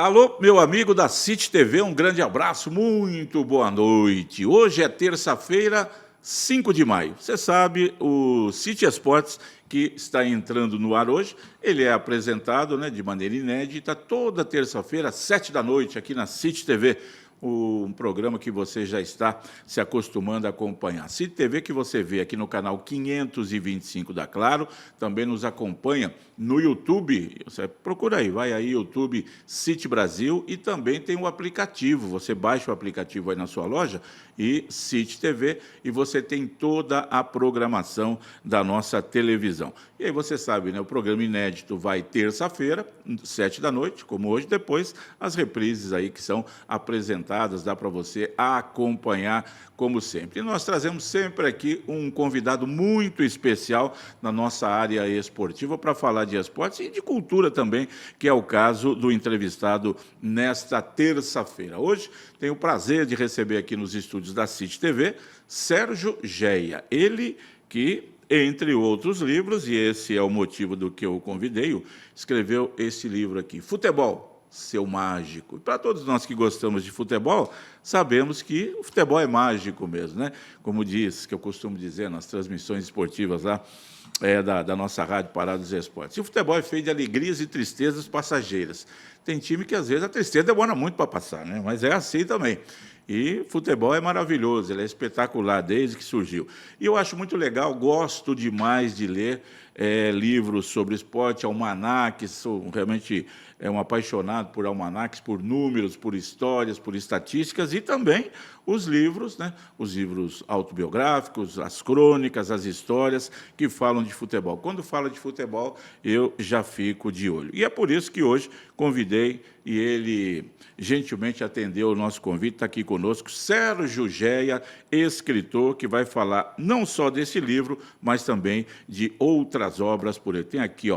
Alô, meu amigo da City TV, um grande abraço, muito boa noite. Hoje é terça-feira, 5 de maio. Você sabe, o City Esportes, que está entrando no ar hoje, ele é apresentado, de maneira inédita toda terça-feira, às 7 da noite, aqui na City TV. Um programa que você já está se acostumando a acompanhar. City TV que você vê aqui no canal 525 da Claro, também nos acompanha no YouTube, você procura aí, vai aí, YouTube City Brasil, e também tem o aplicativo, você baixa o aplicativo aí na sua loja, e City TV, e você tem toda a programação da nossa televisão. E aí você sabe, o programa inédito vai terça-feira, 7 da noite, como hoje, depois as reprises aí que são apresentadas, dá para você acompanhar como sempre. E nós trazemos sempre aqui um convidado muito especial na nossa área esportiva para falar de esportes e de cultura também, que é o caso do entrevistado nesta terça-feira. Hoje tenho o prazer de receber aqui nos estúdios da City TV, Sérgio Geia. Ele que, entre outros livros, e esse é o motivo do que eu o convidei, escreveu esse livro aqui, Futebol, Seu Mágico. E para todos nós que gostamos de futebol, sabemos que o futebol é mágico mesmo, Como diz, que eu costumo dizer nas transmissões esportivas lá, da nossa Rádio Parada dos Esportes. E o futebol é feito de alegrias e tristezas passageiras. Tem time que, às vezes, a tristeza demora muito para passar, Mas é assim também. E futebol é maravilhoso, ele é espetacular desde que surgiu. E eu acho muito legal, gosto demais de ler livros sobre esporte, almanaques, sou realmente um apaixonado por almanaques, por números, por histórias, por estatísticas, e também os livros, os livros autobiográficos, as crônicas, as histórias que falam de futebol. Quando fala de futebol, eu já fico de olho. E é por isso que hoje convidei, e ele gentilmente atendeu o nosso convite, está aqui conosco, Sérgio Geia, escritor, que vai falar não só desse livro, mas também de outras obras por ele. Tem aqui,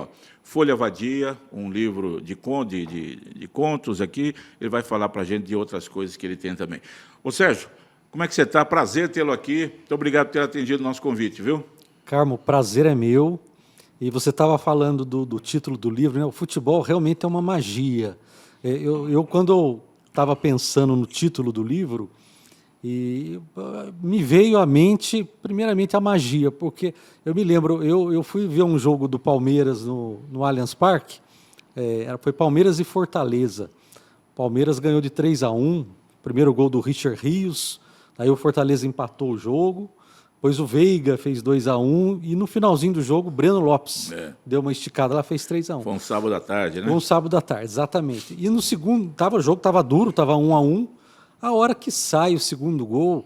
Folha Vadia, um livro de contos aqui, ele vai falar para a gente de outras coisas que ele tem também. Ô Sérgio, como é que você está? Prazer tê-lo aqui, muito obrigado por ter atendido o nosso convite, viu? Carmo, o prazer é meu, e você estava falando do título do livro, O futebol realmente é uma magia. Quando eu estava pensando no título do livro, me veio à mente, primeiramente, a magia, porque eu me lembro, eu fui ver um jogo do Palmeiras no Allianz Parque, foi Palmeiras e Fortaleza. Palmeiras ganhou de 3-1, primeiro gol do Richard Rios, aí o Fortaleza empatou o jogo, depois o Veiga fez 2-1, e no finalzinho do jogo, o Breno Lopes deu uma esticada lá, fez 3-1. Foi um sábado à tarde, Foi um sábado à tarde, exatamente. E no segundo, o jogo estava duro, estava 1-1. A hora que sai o segundo gol,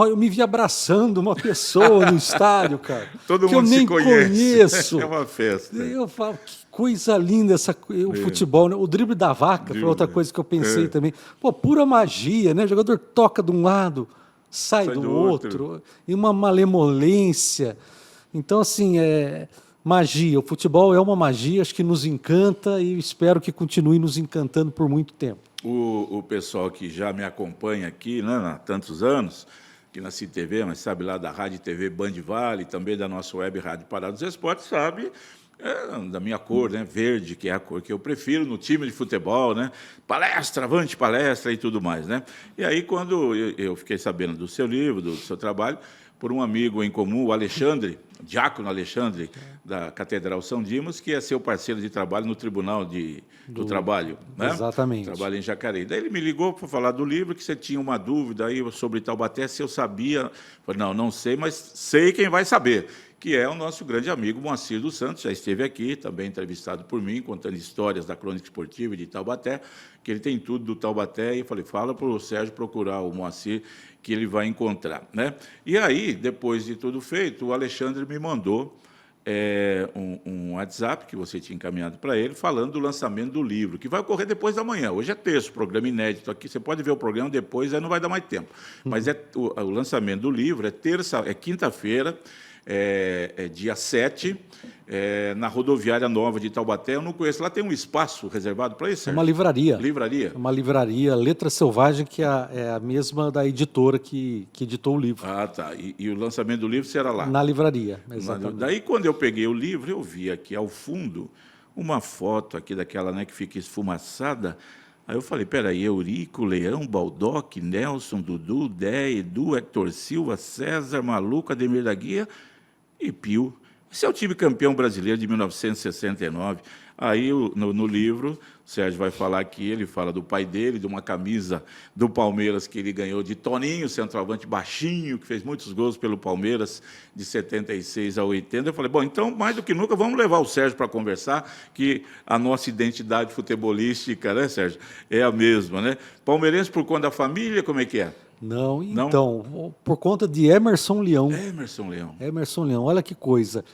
eu me vi abraçando uma pessoa no estádio, cara. Todo que mundo eu nem se conheço. É uma festa. Eu falo, que coisa linda o futebol, O drible da vaca foi outra coisa que eu pensei também. Pô, pura magia, O jogador toca de um lado, sai do outro. E uma malemolência. Então, assim, magia. O futebol é uma magia, acho que nos encanta, e espero que continue nos encantando por muito tempo. O pessoal que já me acompanha aqui, há tantos anos, aqui na City TV, mas sabe lá da Rádio TV Band Vale, também da nossa web Rádio Parada dos Esportes, sabe da minha cor, verde, que é a cor que eu prefiro no time de futebol, palestra, avante palestra e tudo mais, E aí, quando eu fiquei sabendo do seu livro, do seu trabalho, por um amigo em comum, o Alexandre, Diácono Alexandre, da Catedral São Dimas, que é seu parceiro de trabalho no Tribunal do Trabalho. Exatamente. Trabalha em Jacareí. Daí ele me ligou para falar do livro, que você tinha uma dúvida aí sobre Taubaté, se eu sabia. Eu falei, não sei, mas sei quem vai saber, que é o nosso grande amigo Moacir dos Santos, já esteve aqui, também entrevistado por mim, contando histórias da crônica esportiva e de Taubaté, que ele tem tudo do Taubaté, e eu falei, fala para o Sérgio procurar o Moacir, que ele vai encontrar. E aí, depois de tudo feito, o Alexandre me mandou um WhatsApp que você tinha encaminhado para ele, falando do lançamento do livro, que vai ocorrer depois da manhã. Hoje é terça, programa inédito aqui, você pode ver o programa depois, aí não vai dar mais tempo. Mas o lançamento do livro é quinta-feira, dia 7, na rodoviária nova de Taubaté. Eu não conheço. Lá tem um espaço reservado para isso, Sérgio? Uma livraria. Livraria? Uma livraria, Letra Selvagem, que é a mesma da editora que editou o livro. Ah, tá. E o lançamento do livro será lá? Na livraria, exatamente. Daí, quando eu peguei o livro, eu vi aqui ao fundo uma foto aqui daquela que fica esfumaçada. Aí eu falei, peraí, Eurico, Leão, Baldock, Nelson, Dudu, Dé, Edu, Hector Silva, César, Maluco, Ademir da Guia e Pio. Esse é o time campeão brasileiro de 1969. Aí, no livro, o Sérgio vai falar aqui, ele fala do pai dele, de uma camisa do Palmeiras que ele ganhou de Toninho, centroavante baixinho, que fez muitos gols pelo Palmeiras, de 76 a 80. Eu falei, bom, então, mais do que nunca, vamos levar o Sérgio para conversar, que a nossa identidade futebolística, né, Sérgio, é a mesma, né? Palmeirense por conta da família, como é que é? Não, então, por conta de Emerson Leão. Emerson Leão. Emerson Leão, olha que coisa,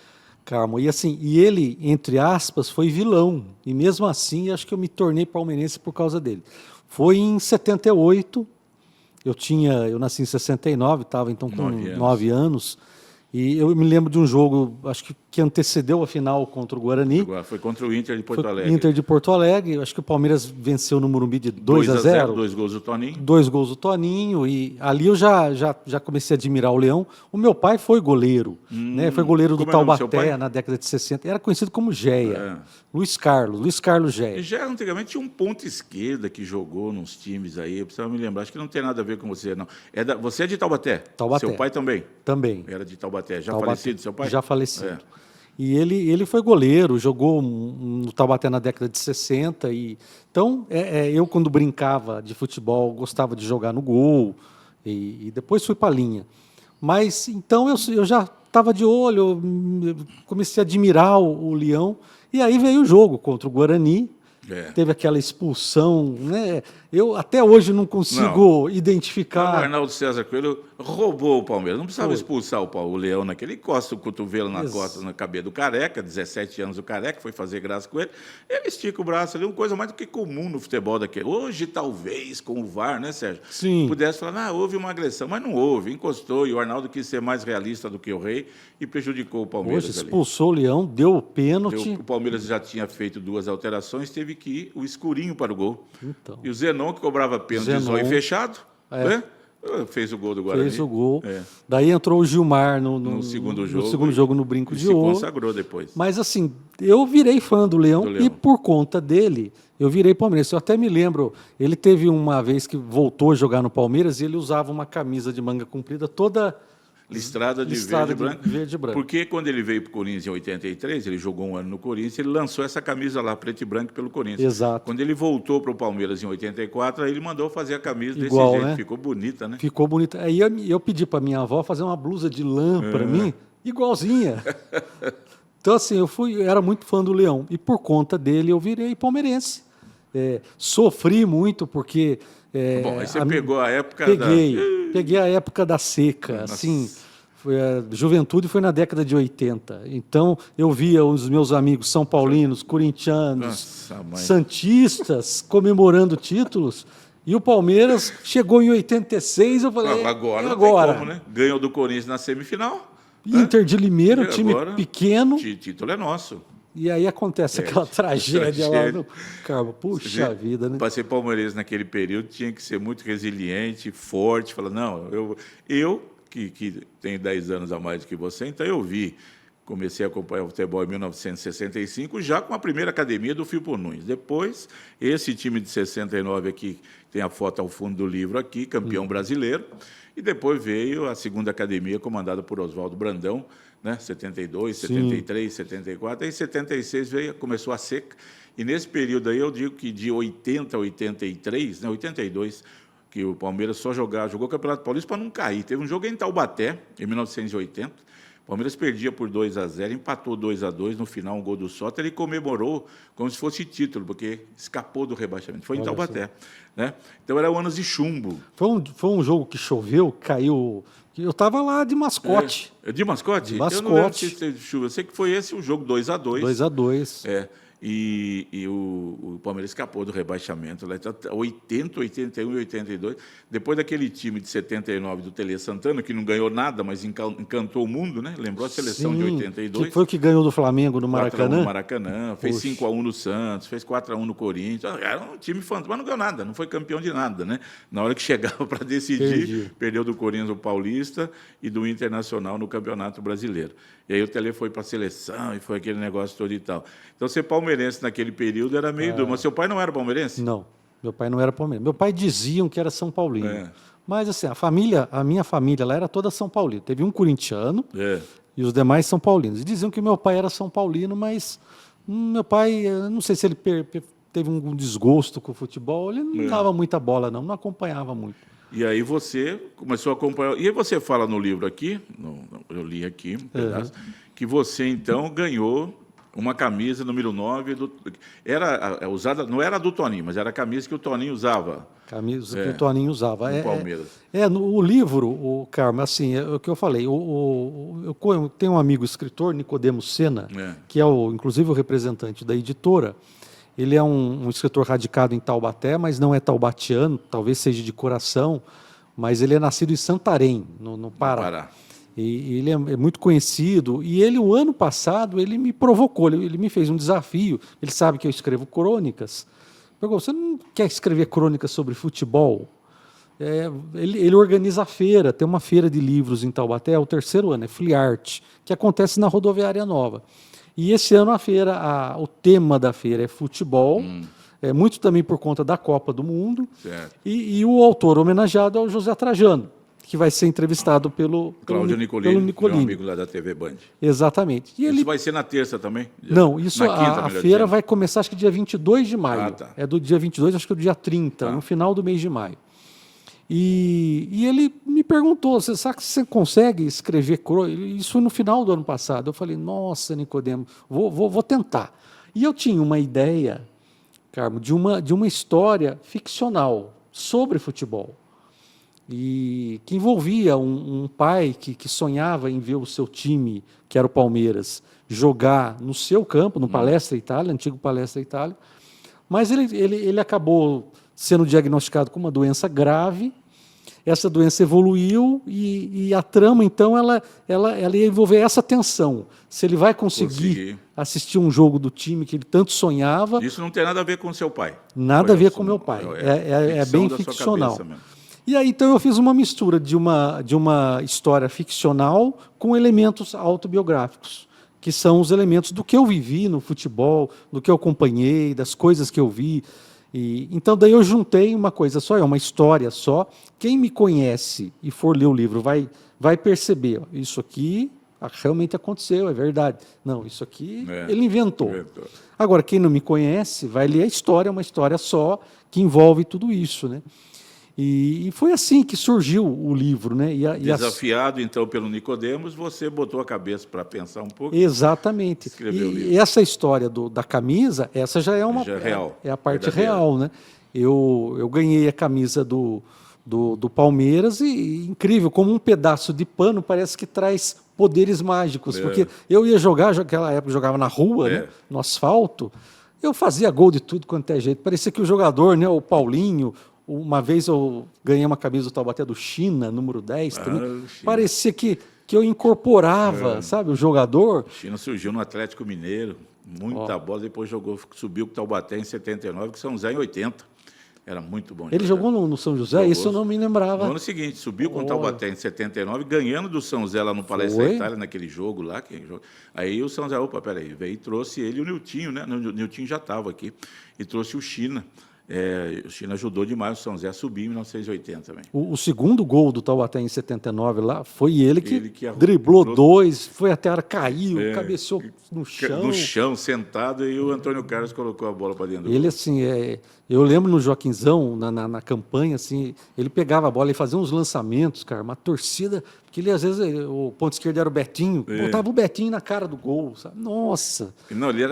Carmo. E assim, e ele, entre aspas, foi vilão. E mesmo assim, acho que eu me tornei palmeirense por causa dele. Foi em 78, eu nasci em 69, estava então com 9 anos. E eu me lembro de um jogo, acho que antecedeu a final contra o Guarani. Foi contra o Inter de Porto Alegre. Inter de Porto Alegre. Acho que o Palmeiras venceu no Morumbi de 2-0. 2 gols do Toninho. 2 gols do Toninho. E ali eu já comecei a admirar o Leão. O meu pai foi goleiro. Né? Foi goleiro do Taubaté na década de 60. Era conhecido como Géia. Luiz Carlos Géia. E Géia antigamente tinha um ponta esquerda que jogou nos times aí. Eu precisava me lembrar. Acho que não tem nada a ver com você, não. Você é de Taubaté? Taubaté. Seu pai também? Também. Era de Taubaté. Já falecido, seu pai? Já falecido. E ele foi goleiro, jogou no Taubaté na década de 60. Então, eu, quando brincava de futebol, gostava de jogar no gol. E depois fui para a linha. Mas, então, eu já estava de olho, eu comecei a admirar o Leão. E aí veio o jogo contra o Guarani. Teve aquela expulsão, né? Eu até hoje não consigo identificar. O Arnaldo César Coelho roubou o Palmeiras. Não precisava expulsar o Leão naquele. Ele encosta o cotovelo na cabeça do Careca, 17 anos o Careca, foi fazer graça com ele. Ele estica o braço ali, uma coisa mais do que comum no futebol daquele. Hoje, talvez, com o VAR, né, Sérgio? Sim. Pudesse falar, houve uma agressão, mas não houve. Encostou e o Arnaldo quis ser mais realista do que o Rei e prejudicou o Palmeiras. Hoje expulsou o Leão, deu o pênalti. O Palmeiras já tinha feito 2 alterações, teve que ir o escurinho para o gol. Então. E o Zenon, que cobrava pênalti de zóio fechado, né? Fez o gol do Guarani. Fez o gol. Daí entrou o Gilmar no segundo jogo no Brinco de Ouro. Se consagrou depois. Mas assim, eu virei fã do Leão e por conta dele, eu virei palmeirense. Eu até me lembro, ele teve uma vez que voltou a jogar no Palmeiras e ele usava uma camisa de manga comprida toda listrada de verde e branco. Porque quando ele veio para o Corinthians em 83, ele jogou um ano no Corinthians, ele lançou essa camisa lá, preto e branco, pelo Corinthians. Exato. Quando ele voltou para o Palmeiras em 84, aí ele mandou fazer a camisa igual, desse jeito. Né? Ficou bonita, né? Ficou bonita. Aí eu pedi para minha avó fazer uma blusa de lã para mim, igualzinha. Então, assim, eu era muito fã do Leão. E por conta dele, eu virei palmeirense. Sofri muito, porque... Bom, aí você pegou a época Peguei a época da seca, nossa. Assim, a juventude foi na década de 80. Então, eu via os meus amigos são paulinos, corintianos, santistas comemorando títulos, e o Palmeiras chegou em 86, eu falei, agora não tem como, né? Ganhou do Corinthians na semifinal. Inter de Limeira, time pequeno. O título é nosso. E aí acontece aquela tragédia lá no Carmo. Puxa vida, né? Para ser palmeirense naquele período tinha que ser muito resiliente, forte. Falar, não, eu que tenho 10 anos a mais do que você, então eu comecei a acompanhar o futebol em 1965, já com a primeira academia do Firpo Nunes. Depois, esse time de 69 aqui, tem a foto ao fundo do livro aqui, campeão brasileiro. E depois veio a segunda academia, comandada por Oswaldo Brandão, né? 72, 73, 74. Aí em 76 começou a seca. E nesse período aí eu digo que de 80 a 83, né? 82, que o Palmeiras jogou o Campeonato Paulista para não cair. Teve um jogo em Taubaté, em 1980. O Palmeiras perdia por 2-0, empatou 2-2, no final um gol do Soter e comemorou como se fosse título, porque escapou do rebaixamento. Foi em Taubaté. Né? Então eram anos de chumbo. Foi um jogo que choveu, caiu... Eu estava lá de mascote. De mascote? De mascote. Eu não lembro se teve chuva. Eu sei que foi esse o jogo 2-2. 2-2. E o Palmeiras escapou do rebaixamento. 80, 81 e 82. Depois daquele time de 79 do Tele Santana, que não ganhou nada, mas encantou o mundo, né? Lembrou a seleção de 82. Que foi o que ganhou do Flamengo no Maracanã. 4-1 no Maracanã, fez 5-1 no Santos, fez 4-1 no Corinthians. Era um time fantástico, mas não ganhou nada, não foi campeão de nada, né? Na hora que chegava para decidir, perdeu do Corinthians o Paulista e do Internacional no Campeonato Brasileiro. E aí o Tele foi para a seleção e foi aquele negócio todo e tal. Então, ser palmeirense naquele período era meio duro. Mas seu pai não era palmeirense? Não. Meu pai não era palmeirense. Meu pai diziam que era São Paulino. É. Mas assim, a minha família lá era toda São Paulino. Teve um corintiano É. e os demais São Paulinos. E diziam que meu pai era São Paulino, mas meu pai, eu não sei se ele teve um desgosto com o futebol, ele não dava muita bola, não acompanhava muito. E aí você começou a acompanhar. E aí você fala no livro aqui, eu li aqui um pedaço, que você então ganhou uma camisa número 9 era usada, não era do Toninho, mas era a camisa que o Toninho usava. Camisa que o Toninho usava. No Palmeiras. O livro, o Carmo, assim, é o que eu falei. Eu tenho um amigo escritor, Nicodemo Sena, que é inclusive o representante da editora. Ele é um escritor radicado em Taubaté, mas não é taubatiano, talvez seja de coração, mas ele é nascido em Santarém, no Pará. E ele é muito conhecido. E ele, o ano passado, ele me provocou, ele me fez um desafio. Ele sabe que eu escrevo crônicas. Perguntou, você não quer escrever crônicas sobre futebol? Ele organiza a feira, tem uma feira de livros em Taubaté, é o 3º ano, é Fliart, que acontece na Rodoviária Nova. E esse ano a feira, o tema da feira é futebol, muito também por conta da Copa do Mundo. E o autor homenageado é o José Trajano, que vai ser entrevistado pelo Cláudio Nicolini, meu amigo lá da TV Band. Exatamente. E isso vai ser na terça também? Não, a feira vai começar acho que dia 22 de maio. Tá. É do dia 22, acho que do dia 30, no final do mês de maio. E ele me perguntou, você sabe que você consegue escrever crônica? Isso foi no final do ano passado. Eu falei, nossa, Nicodemo, vou tentar. E eu tinha uma ideia, Carmo, de uma história ficcional sobre futebol. E que envolvia um pai que sonhava em ver o seu time, que era o Palmeiras, jogar no seu campo, no Palestra Itália, antigo Palestra Itália. Mas ele acabou sendo diagnosticado com uma doença grave. Essa doença evoluiu e a trama, então, ela ia envolver essa tensão. Se ele vai conseguir assistir um jogo do time que ele tanto sonhava... Isso não tem nada a ver com o seu pai. Nada a ver com o meu pai. É bem ficcional. E aí, então, eu fiz uma mistura de uma história ficcional com elementos autobiográficos, que são os elementos do que eu vivi no futebol, do que eu acompanhei, das coisas que eu vi. Então, daí eu juntei uma coisa só, é uma história só. Quem me conhece e for ler o livro vai perceber, ó, isso aqui realmente aconteceu, é verdade. Não, isso aqui ele inventou. Agora, quem não me conhece vai ler a história, é uma história só que envolve tudo isso, né? E foi assim que surgiu o livro, né? Desafiado, então, pelo Nicodemos, você botou a cabeça para pensar um pouco. Exatamente. E essa história da camisa, essa já é real. É a parte real, né? Eu ganhei a camisa do Palmeiras e incrível, como um pedaço de pano parece que traz poderes mágicos. Porque eu ia jogar, naquela época eu jogava na rua, né? No asfalto, eu fazia gol de tudo quanto é jeito. Parecia que o jogador, né? O Paulinho... Uma vez eu ganhei uma camisa do Taubaté do China, número 10, também. Parecia que eu incorporava, sabe, o jogador. China surgiu no Atlético Mineiro, muita bola, depois subiu com o Taubaté em 79, com São José em 80. Era muito bom. Ele jogou no São José? Isso eu não me lembrava. No ano seguinte, subiu com o Taubaté em 79, ganhando do São José lá no Palestra Itália, naquele jogo lá. Aí o São José, peraí, veio e trouxe ele e o Niltinho, né? O Niltinho já estava aqui, e trouxe o China. O China ajudou demais o São José a subir em 1980 também. O segundo gol do Taubaté em 79 lá, foi ele que driblou 2, foi até a área, caiu, cabeceou no chão. No chão, sentado, e o Antônio Carlos colocou a bola para dentro do Ele, assim, eu lembro no Joaquinzão, na campanha, assim, ele pegava a bola e fazia uns lançamentos, cara, uma torcida, porque ele, às vezes, o ponto esquerdo era o Betinho, botava o Betinho na cara do gol, sabe? Nossa! Não, ele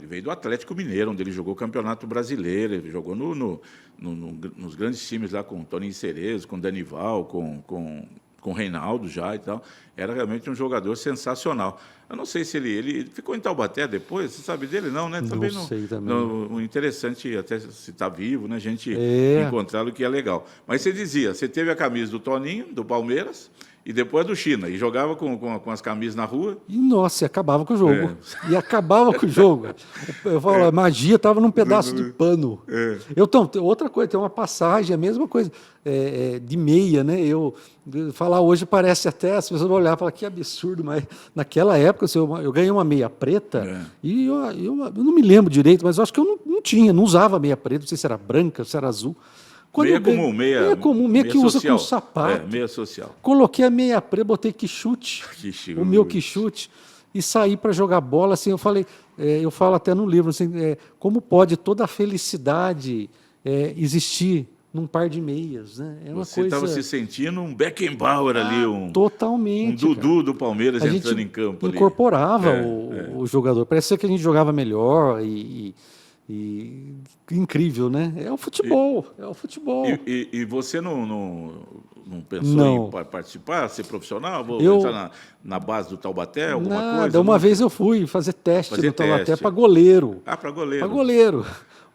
veio do Atlético Mineiro, onde ele jogou o Campeonato Brasileiro, ele jogou nos grandes times lá com o Toninho Cerezo, com o Danival, com o Reinaldo já e tal. Era realmente um jogador sensacional. Eu não sei se ele ficou em Taubaté depois, você sabe dele? Não, né? Também não sei também. O interessante, até se está vivo, né? A gente encontrá-lo, que é legal. Mas você dizia, você teve a camisa do Toninho, do Palmeiras, e depois do China. E jogava com as camisas na rua. E, nossa, e acabava com o jogo. E acabava com o jogo. Eu falo, a magia estava num pedaço de pano. Outra coisa, tem uma passagem, a mesma coisa, de meia, né? Falar hoje parece até, as pessoas vão olhar e falar que absurdo, mas naquela época eu ganhei uma meia preta e eu não me lembro direito, mas eu acho que eu não usava meia preta, não sei se era branca, se era azul. Meia comum, meia que usa com sapato. Meia social. Coloquei a meia preta, botei quichute, o meu quichute, e saí para jogar bola. Assim, eu falo até no livro, assim, como pode toda a felicidade existir num par de meias, né? Você estava se sentindo um Beckenbauer ali, totalmente, um Dudu do Palmeiras entrando em campo. Incorporava o jogador. Parecia que a gente jogava melhor e incrível, né? É o futebol. E você não pensou em participar, ser profissional? Vou entrar na base do Taubaté, alguma coisa? Uma vez eu fui fazer teste no Taubaté para goleiro. Para goleiro. Para goleiro.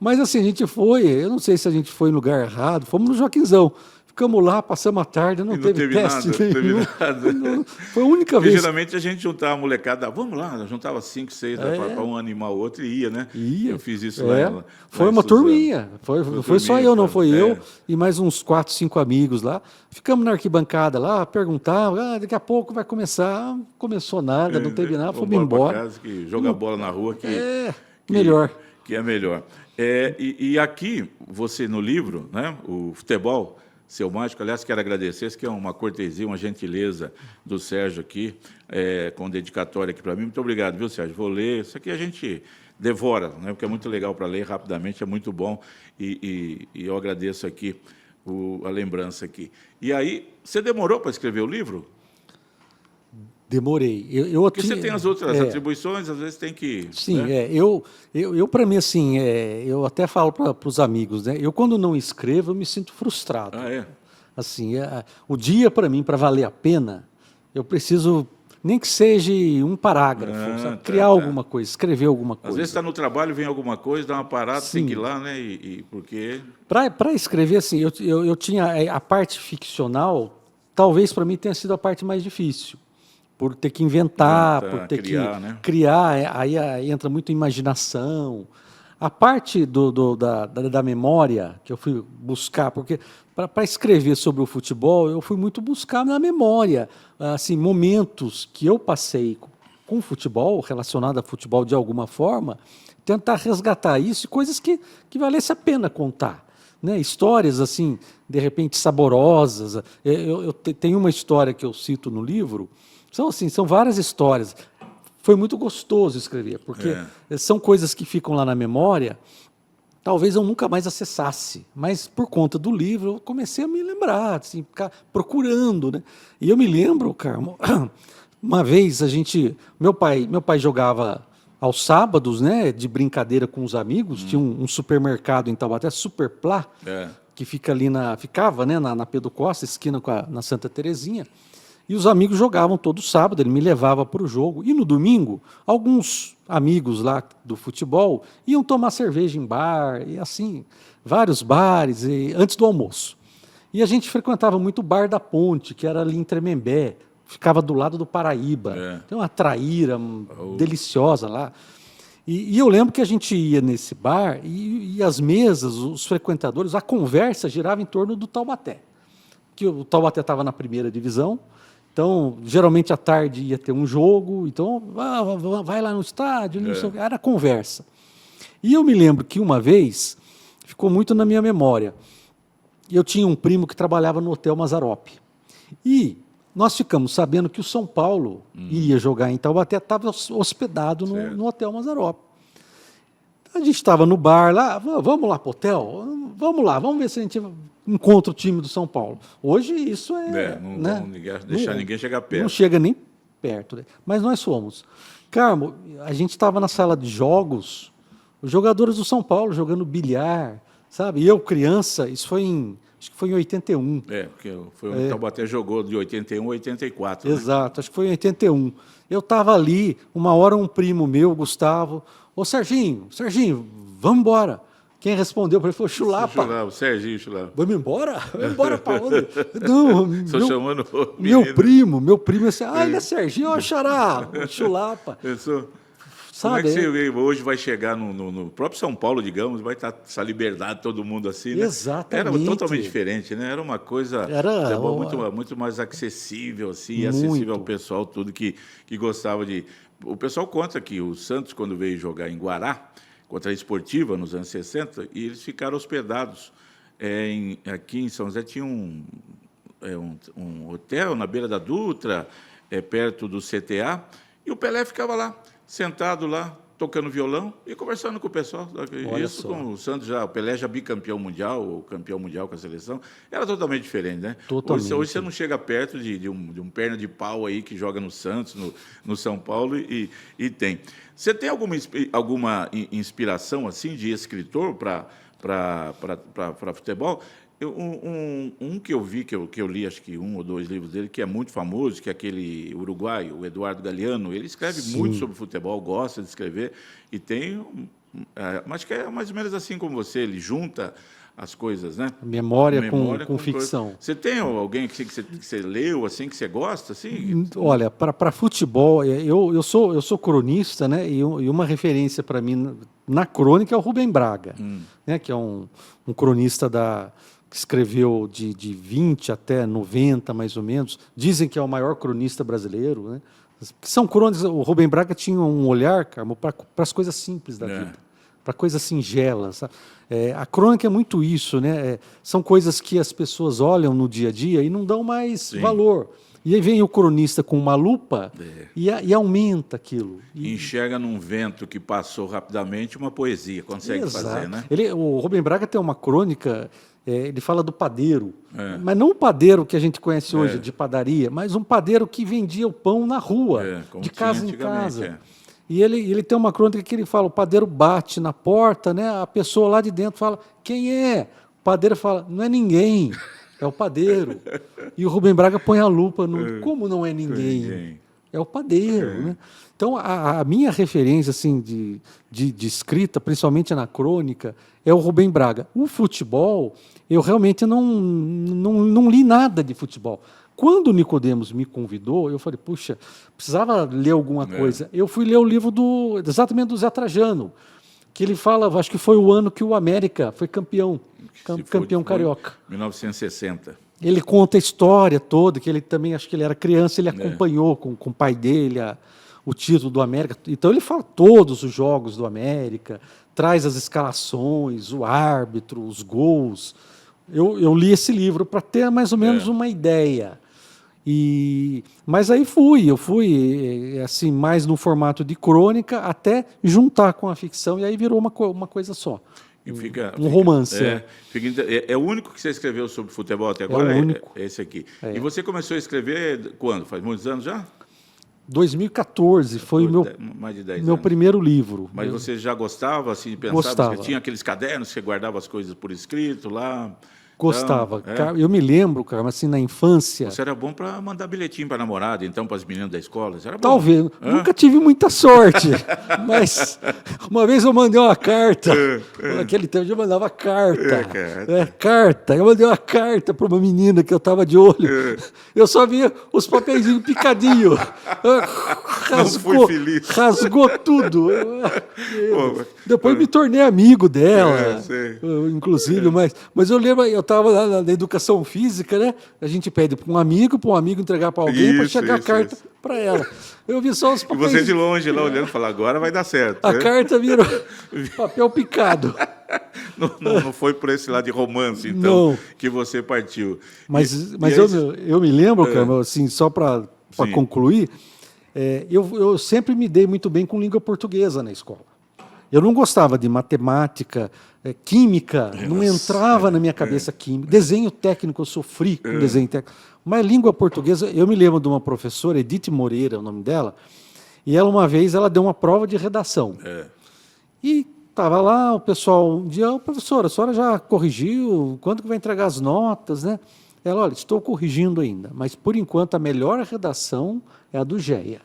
Mas assim, a gente foi, eu não sei se a gente foi no lugar errado, fomos no Joaquinzão. Ficamos lá, passamos a tarde, não teve teste nenhum. Foi a única vez. Geralmente a gente juntava a molecada, vamos lá, juntava 5, 6 para um animar o outro e ia, né? Ia. Eu fiz isso lá. Foi uma turminha. Não foi só eu, não. Foi eu e mais uns 4, 5 amigos lá. Ficamos na arquibancada lá, perguntavam, daqui a pouco vai começar. Não começou nada, não teve nada, fomos embora. Casa, que joga bola na rua melhor. Que é melhor. E aqui, você no livro, né, o futebol, Seu Mágico, aliás, quero agradecer, isso que é uma cortesia, uma gentileza do Sérgio aqui, com dedicatória aqui para mim. Muito obrigado, viu, Sérgio? Vou ler. Isso aqui a gente devora, né, porque é muito legal para ler rapidamente, é muito bom. E eu agradeço aqui a lembrança aqui. E aí, você demorou para escrever o livro? Demorei. Porque você tem as outras atribuições, às vezes tem que... Sim, né? eu para mim, assim, eu até falo para os amigos, né? Eu, quando não escrevo, eu me sinto frustrado. Assim, o dia, para mim, para valer a pena, eu preciso, nem que seja um parágrafo, criar alguma coisa, escrever alguma coisa. Às vezes está no trabalho, vem alguma coisa, dá uma parada, tem que ir lá, né? Porque... Para escrever, assim, eu tinha a parte ficcional, talvez para mim tenha sido a parte mais difícil. Por ter que inventar, por ter criar, aí entra muito imaginação. A parte da memória que eu fui buscar, porque para escrever sobre o futebol, eu fui muito buscar na memória, assim, momentos que eu passei com o futebol, relacionado a futebol de alguma forma, tentar resgatar isso e coisas que valesse a pena contar. Né? Histórias, assim, de repente saborosas. Eu tenho uma história que eu cito no livro. São várias histórias. Foi muito gostoso escrever, porque são coisas que ficam lá na memória, talvez eu nunca mais acessasse, mas por conta do livro eu comecei a me lembrar, assim, ficar procurando, né? E eu me lembro, Carmo, uma vez meu pai jogava aos sábados, né, de brincadeira com os amigos, tinha um supermercado em Taubaté, Superplá, que ficava, né, na Pedro Costa, esquina na Santa Terezinha. E os amigos jogavam todo sábado, ele me levava para o jogo. E no domingo, alguns amigos lá do futebol iam tomar cerveja em bar, e assim, vários bares, antes do almoço. E a gente frequentava muito o Bar da Ponte, que era ali em Tremembé, ficava do lado do Paraíba. Tem uma traíra deliciosa lá. E eu lembro que a gente ia nesse bar e as mesas, os frequentadores, a conversa girava em torno do Taubaté. Que o Taubaté estava na primeira divisão. Então, geralmente à tarde ia ter um jogo, então vai lá no estádio, não sei o que, era conversa. E eu me lembro que uma vez, ficou muito na minha memória, eu tinha um primo que trabalhava no Hotel Mazzaropi. E nós ficamos sabendo que o São Paulo iria jogar em Taubaté, estava hospedado no Hotel Mazzaropi. A gente estava no bar lá, vamos lá para o hotel? Vamos lá, vamos ver se a gente encontra o time do São Paulo. Hoje isso não deixar ninguém chegar perto. Não chega nem perto. Né? Mas nós fomos. Carmo, a gente estava na sala de jogos, os jogadores do São Paulo jogando bilhar, sabe? E eu, criança, acho que foi em 81. Porque o Taubaté jogou de 81 a 84. Exato, né? Acho que foi em 81. Eu estava ali, uma hora um primo meu, Gustavo, ô Serginho, vamos embora. Quem respondeu para ele foi o Chulapa. O Serginho Chulapa. Vamos embora? Vamos embora para onde? Não, Estou chamando o meu primo, assim, ele é Serginho, ó, Xará, o Chulapa. Pensou? Sabe, Como é que você hoje vai chegar no próprio São Paulo, digamos, vai estar essa liberdade, todo mundo assim, né? Exatamente. Era totalmente diferente, né? Era uma coisa muito mais acessível, assim, acessível ao pessoal, tudo que gostava de... O pessoal conta que o Santos, quando veio jogar em Guará, contra a Esportiva, nos anos 60, e eles ficaram hospedados. Aqui em São José tinha um hotel na beira da Dutra, perto do CTA, e o Pelé ficava lá, sentado lá, tocando violão e conversando com o pessoal. Olha Isso só. com o Santos o Pelé já bicampeão mundial, ou campeão mundial com a seleção, era totalmente diferente, né? Totalmente. Hoje você não chega perto de um perna de pau aí que joga no Santos, no São Paulo, e tem. Você tem alguma inspiração assim de escritor para futebol? Que eu vi, que eu li, acho que 1 ou 2 livros dele, que é muito famoso, que é aquele uruguaio, o Eduardo Galeano. Ele escreve muito sobre futebol, gosta de escrever, e tem... Acho que é mais ou menos assim como você, ele junta as coisas, né? Memória com ficção. Você tem alguém que você leu, assim, que você gosta? Assim? Olha, para futebol, eu sou cronista, né? E uma referência para mim na crônica é o Rubem Braga, né? Que é um cronista que escreveu de 20 até 90, mais ou menos. Dizem que é o maior cronista brasileiro, né? São crônicas. O Rubem Braga tinha um olhar, Carmo, para as coisas simples da vida, para coisas singelas. Sabe? A crônica é muito isso, né? São coisas que as pessoas olham no dia a dia e não dão mais valor. E aí vem o cronista com uma lupa e aumenta aquilo. Enxerga num vento que passou rapidamente uma poesia, consegue fazer, né? O Rubem Braga tem uma crônica, ele fala do padeiro, mas não o padeiro que a gente conhece hoje de padaria, mas um padeiro que vendia o pão na rua, de casa em casa. E ele tem uma crônica que ele fala, o padeiro bate na porta, né? A pessoa lá de dentro fala, quem é? O padeiro fala, não é ninguém. É o padeiro. E o Rubem Braga põe a lupa no... Como não é ninguém? É o padeiro. Né? Então, a minha referência assim, de escrita, principalmente na crônica, é o Rubem Braga. O futebol, eu realmente não li nada de futebol. Quando o Nicodemos me convidou, eu falei, puxa, precisava ler alguma coisa. Eu fui ler o livro exatamente do Zé Trajano, que ele fala, acho que foi o ano que o América foi campeão carioca. 1960. Ele conta a história toda, que ele também, acho que ele era criança, ele acompanhou com o pai dele o título do América. Então ele fala todos os jogos do América, traz as escalações, o árbitro, os gols. Eu li esse livro para ter mais ou menos uma ideia. Mas aí eu fui assim, mais no formato de crônica, até juntar com a ficção, e aí virou uma coisa só. Um romance. É o único que você escreveu sobre futebol até agora? É o único. É esse aqui. E você começou a escrever quando? Faz muitos anos já? 2014 foi mais de 10 meu anos. primeiro livro. Mas você já gostava, assim, pensava? Gostava. Você tinha aqueles cadernos, você guardava as coisas por escrito lá? Gostava. Eu me lembro, cara, assim, na infância... Você era bom para mandar bilhetinho para a namorada, então, para as meninas da escola? Você era bom. Talvez. Nunca tive muita sorte, mas uma vez eu mandei uma carta. Naquele tempo eu mandava carta. Carta. Eu mandei uma carta para uma menina que eu estava de olho. Eu só via os papeizinhos picadinhos. Não fui feliz. Rasgou tudo. Depois me tornei amigo dela, inclusive, mas eu lembro, eu estava lá na educação física, né? A gente pede para um amigo entregar para alguém, para chegar a carta para ela. Eu vi só os papéis. E você de longe lá olhando e falar, agora vai dar certo. A carta virou papel picado. Não foi por esse lado de romance, então, que você partiu. Mas eu me lembro, cara, assim, só para concluir, eu sempre me dei muito bem com língua portuguesa na escola. Eu não gostava de matemática, química, não entrava na minha cabeça química. Desenho técnico, eu sofri com desenho técnico. Mas língua portuguesa, eu me lembro de uma professora, Edith Moreira, o nome dela, e uma vez ela deu uma prova de redação. E estava lá o pessoal, um dia, professora, a senhora já corrigiu? Quando que vai entregar as notas, né? Ela, olha, estou corrigindo ainda, mas por enquanto a melhor redação é a do Géia.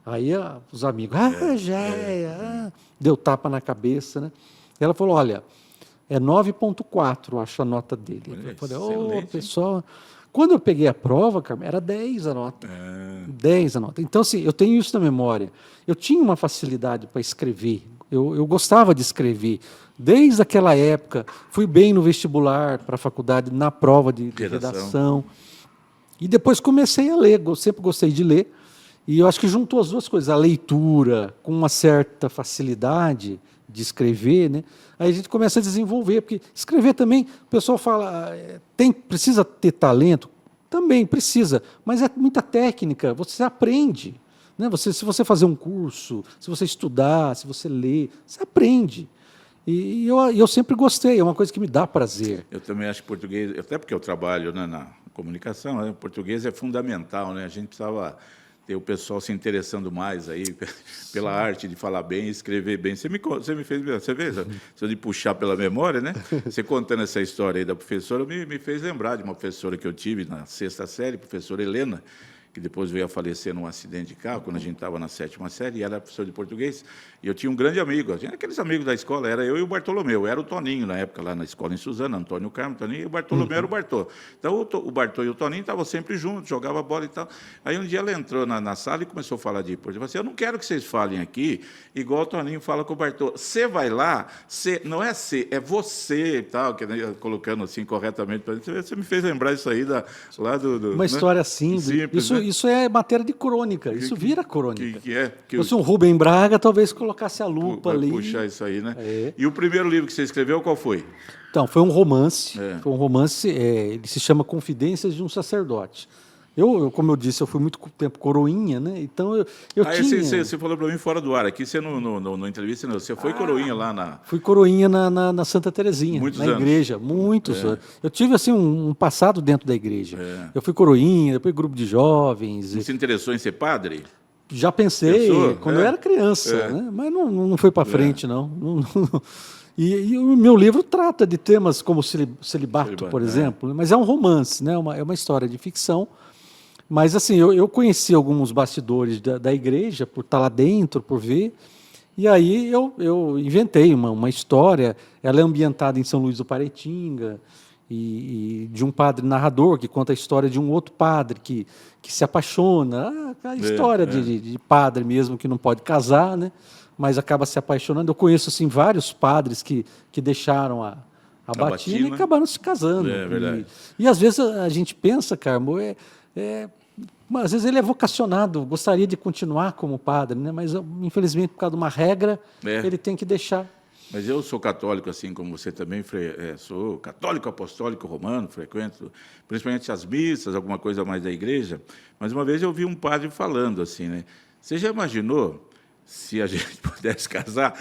Aí os amigos, Géia, deu tapa na cabeça, né? Ela falou, olha, É 9,4, acho a nota dele. Olha, Eu falei, excelente, pessoal... Quando eu peguei a prova, Carmen, era 10 a nota. É. 10 a nota. Então, assim, eu tenho isso na memória. Eu tinha uma facilidade para escrever. Eu gostava de escrever. Desde aquela época, fui bem no vestibular para a faculdade, na prova de redação. E depois comecei a ler. Eu sempre gostei de ler. E eu acho que juntou as duas coisas, a leitura com uma certa facilidade de escrever, né? Aí a gente começa a desenvolver, porque escrever também, o pessoal fala, precisa ter talento? Também precisa, mas é muita técnica, você aprende. Né? Se você fazer um curso, se você estudar, se você ler, você aprende. E eu sempre gostei, é uma coisa que me dá prazer. Eu também acho que português, até porque eu trabalho, né, na comunicação, né, português é fundamental, né? A gente precisava ter o pessoal se interessando mais aí pela arte de falar bem e escrever bem. Você me fez, você vê, só de puxar pela memória, né? Você contando essa história aí da professora, me fez lembrar de uma professora que eu tive na 6ª série, professora Helena, que depois veio a falecer num acidente de carro, quando a gente estava na 7ª série, e ela era professora de português, e eu tinha um grande amigo, tinha aqueles amigos da escola, era eu e o Bartolomeu, era o Toninho, na época, lá na escola em Suzano, Antônio Carmo, Toninho, e o Bartolomeu era o Bartô. Então, o Bartô e o Toninho estavam sempre juntos, jogavam bola e tal. Aí, um dia, ela entrou na sala e começou a falar de português. Eu falei assim, eu não quero que vocês falem aqui, igual o Toninho fala com o Bartô. Você vai lá, não é você, é você e tal, que, né, colocando assim corretamente. Você me fez lembrar isso aí lá do Uma história assim, simples, isso é matéria de crônica, isso vira crônica. Que Se fosse um Rubem Braga, talvez colocasse a lupa ali. Puxar isso aí, né? É. E o primeiro livro que você escreveu, qual foi? Então, foi um romance. É. Foi um romance, ele se chama Confidências de um Sacerdote. Como eu disse, eu fui muito tempo coroinha, né? Então eu tinha... Você falou para mim fora do ar. Aqui você no entrevista, não, você foi coroinha lá na... Fui coroinha na Santa Terezinha, Muitos na anos. igreja, muitos anos. Eu tive assim um passado dentro da igreja. É. Eu fui coroinha, depois grupo de jovens. Você se interessou em ser padre? Já pensei, Pensou? quando eu era criança, né? Mas não foi para frente, não. E o meu livro trata de temas como celibato, por exemplo, mas é um romance, né? É uma história de ficção. Mas assim, eu conheci alguns bastidores da igreja, por estar lá dentro, por ver, e aí eu inventei uma história. Ela é ambientada em São Luís do Paraitinga, e de um padre narrador que conta a história de um outro padre que se apaixona, a história de padre mesmo que não pode casar, né? Mas acaba se apaixonando. Eu conheço assim, vários padres que deixaram a batina e acabaram se casando. É verdade. E às vezes a gente pensa, Carmo, às vezes ele é vocacionado, gostaria de continuar como padre, né? Mas infelizmente por causa de uma regra ele tem que deixar. Mas eu sou católico, assim como você também, sou católico apostólico romano, frequento principalmente as missas, alguma coisa mais da igreja. Mas uma vez eu vi um padre falando assim, né? Você já imaginou se a gente pudesse casar?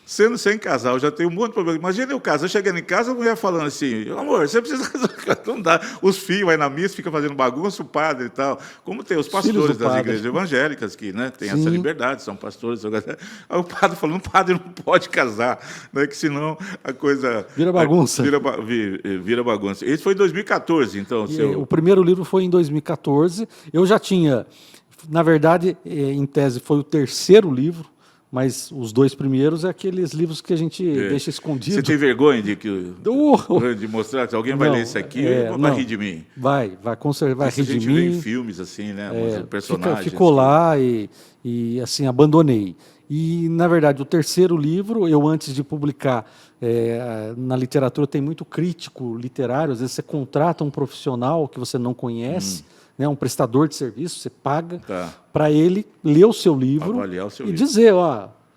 Sendo sem casal, eu já tenho um monte de problema. Imagina eu casar, chegando em casa, a mulher falando assim, amor, você precisa casar. Não dá. Os filhos vai na missa, fica fazendo bagunça, o padre e tal. Como tem os pastores das igrejas evangélicas que, né, têm essa liberdade, são pastores. Aí o padre falando, o padre não pode casar, né, que senão a coisa... Vira bagunça. Vira bagunça. Esse foi em 2014, então. O primeiro livro foi em 2014. Eu já tinha, na verdade, em tese, foi o terceiro livro, mas os 2 primeiros é aqueles livros que a gente deixa escondido. Você tem vergonha de mostrar? Se alguém vai ler isso aqui, vai rir de mim. Vai rir de mim. A gente vê em filmes assim, né? Personagens. Ficou lá e assim, abandonei. E, na verdade, o terceiro livro, eu antes de publicar, na literatura tem muito crítico literário, às vezes você contrata um profissional que você não conhece, né, um prestador de serviço, você paga para ele ler o seu livro avaliar o seu livro. Dizer,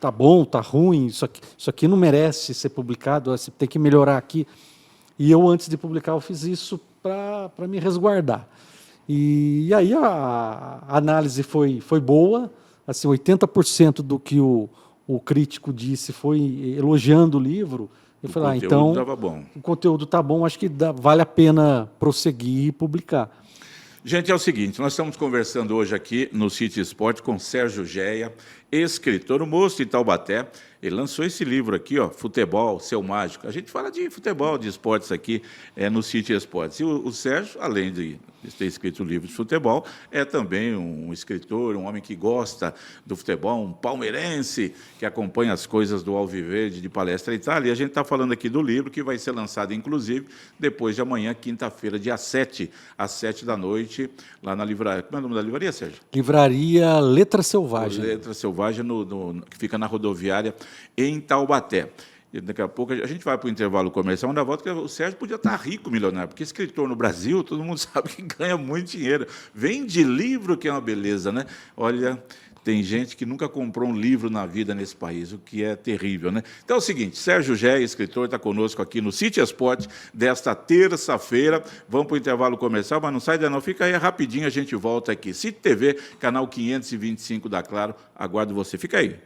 tá bom, tá ruim, isso aqui não merece ser publicado, você tem que melhorar aqui. E eu, antes de publicar, eu fiz isso para me resguardar. E aí a análise foi boa, assim, 80% do que o crítico disse foi elogiando o livro. Eu falei, então o conteúdo está bom, acho que vale a pena prosseguir e publicar. Gente, é o seguinte, nós estamos conversando hoje aqui no City Sport com Sérgio Geia, escritor, o moço de Taubaté, Ele lançou esse livro aqui, ó, Futebol, Seu Mágico. A gente fala de futebol, de esportes aqui no City Esportes. E o Sérgio, além de ter escrito um livro de futebol, é também um escritor, um homem que gosta do futebol, um palmeirense que acompanha as coisas do Alviverde de Palestra Itália. E a gente está falando aqui do livro que vai ser lançado, inclusive, depois de amanhã, quinta-feira, dia 7, às 7 da noite, lá na livraria. Como é o nome da livraria, Sérgio? Livraria Letra Selvagem. Letra Selvagem, que fica na rodoviária em Taubaté. E daqui a pouco a gente vai para o intervalo comercial, na volta, que o Sérgio podia estar rico, milionário, porque escritor no Brasil, todo mundo sabe que ganha muito dinheiro. Vende livro, que é uma beleza, né? Olha, tem gente que nunca comprou um livro na vida nesse país, o que é terrível, né? Então é o seguinte, Sérgio Gé, escritor, está conosco aqui no City Esporte desta terça-feira. Vamos para o intervalo comercial, mas não sai daí não, fica aí rapidinho, a gente volta aqui. City TV, canal 525 da Claro, aguardo você. Fica aí.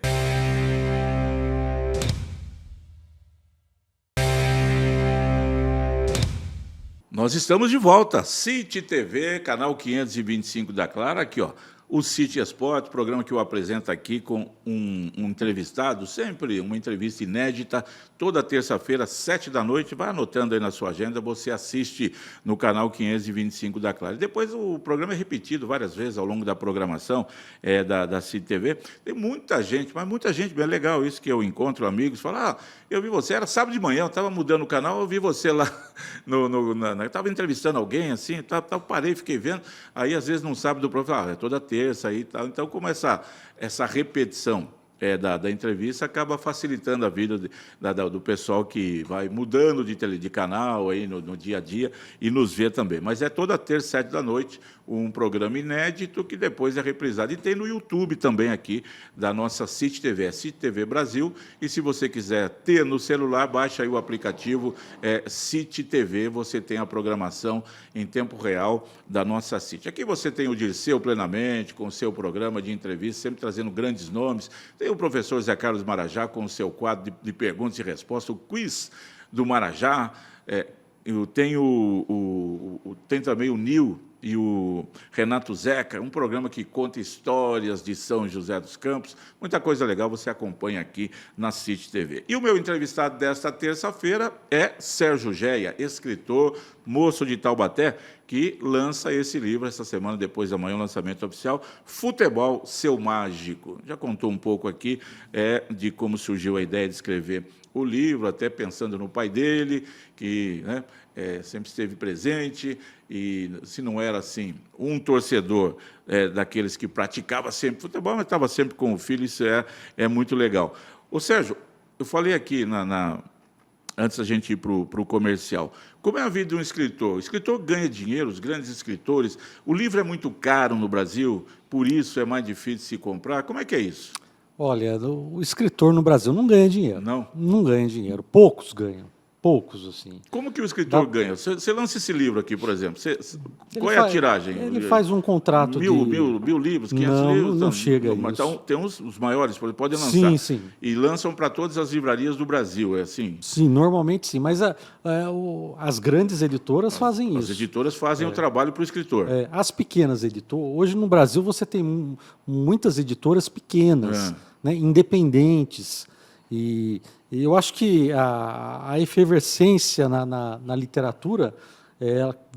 Nós estamos de volta, City TV, canal 525 da Claro, aqui, ó, o City Esporte, programa que eu apresento aqui com um entrevistado, sempre uma entrevista inédita, toda terça-feira, 7 da noite, vai anotando aí na sua agenda, você assiste no canal 525 da Claro. Depois o programa é repetido várias vezes ao longo da programação da City TV. Tem muita gente, mas muita gente, bem legal isso, que eu encontro amigos, falam, eu vi você, era sábado de manhã, eu estava mudando o canal, eu vi você lá, eu estava entrevistando alguém, assim, parei, fiquei vendo, aí às vezes não sabe do programa, é toda terça aí, tal. Então, como essa repetição da entrevista acaba facilitando a vida do pessoal que vai mudando de canal aí no dia a dia e nos vê também. Mas é toda terça, 7 da noite, um programa inédito que depois é reprisado. E tem no YouTube também aqui, da nossa City TV, City TV Brasil. E se você quiser ter no celular, baixa aí o aplicativo City TV, você tem a programação em tempo real da nossa City. Aqui você tem o Dirceu Plenamente, com o seu programa de entrevista, sempre trazendo grandes nomes. Tem o professor Zé Carlos Marajá, com o seu quadro de perguntas e respostas, o quiz do Marajá. Tem também o Nil e o Renato Zeca, um programa que conta histórias de São José dos Campos. Muita coisa legal você acompanha aqui na City TV. E o meu entrevistado desta terça-feira é Sérgio Geia, escritor, moço de Taubaté, que lança esse livro essa semana, depois da manhã, o lançamento oficial, Futebol, Seu Mágico. Já contou um pouco aqui de como surgiu a ideia de escrever o livro, até pensando no pai dele, que sempre esteve presente, e se não era assim, um torcedor daqueles que praticava sempre futebol, mas estava sempre com o filho, isso é muito legal. Ô Sérgio, eu falei aqui antes da gente ir para o comercial, como é a vida de um escritor? O escritor ganha dinheiro, os grandes escritores, o livro é muito caro no Brasil, por isso é mais difícil de se comprar, como é que é isso? Olha, o escritor no Brasil não ganha dinheiro. Não? Não ganha dinheiro. Poucos ganham. Poucos, assim. Como que o escritor ganha? Você lança esse livro aqui, por exemplo. Qual é a tiragem? Ele faz um contrato mil livros, 500 livros? Não chega a isso. Então, tem os maiores, podem lançar. Sim, sim. E lançam para todas as livrarias do Brasil, é assim? Sim, normalmente sim. Mas as grandes editoras fazem isso. As editoras fazem o trabalho para o escritor. As pequenas editoras. Hoje, no Brasil, você tem muitas editoras pequenas, né, independentes. E eu acho que a efervescência na literatura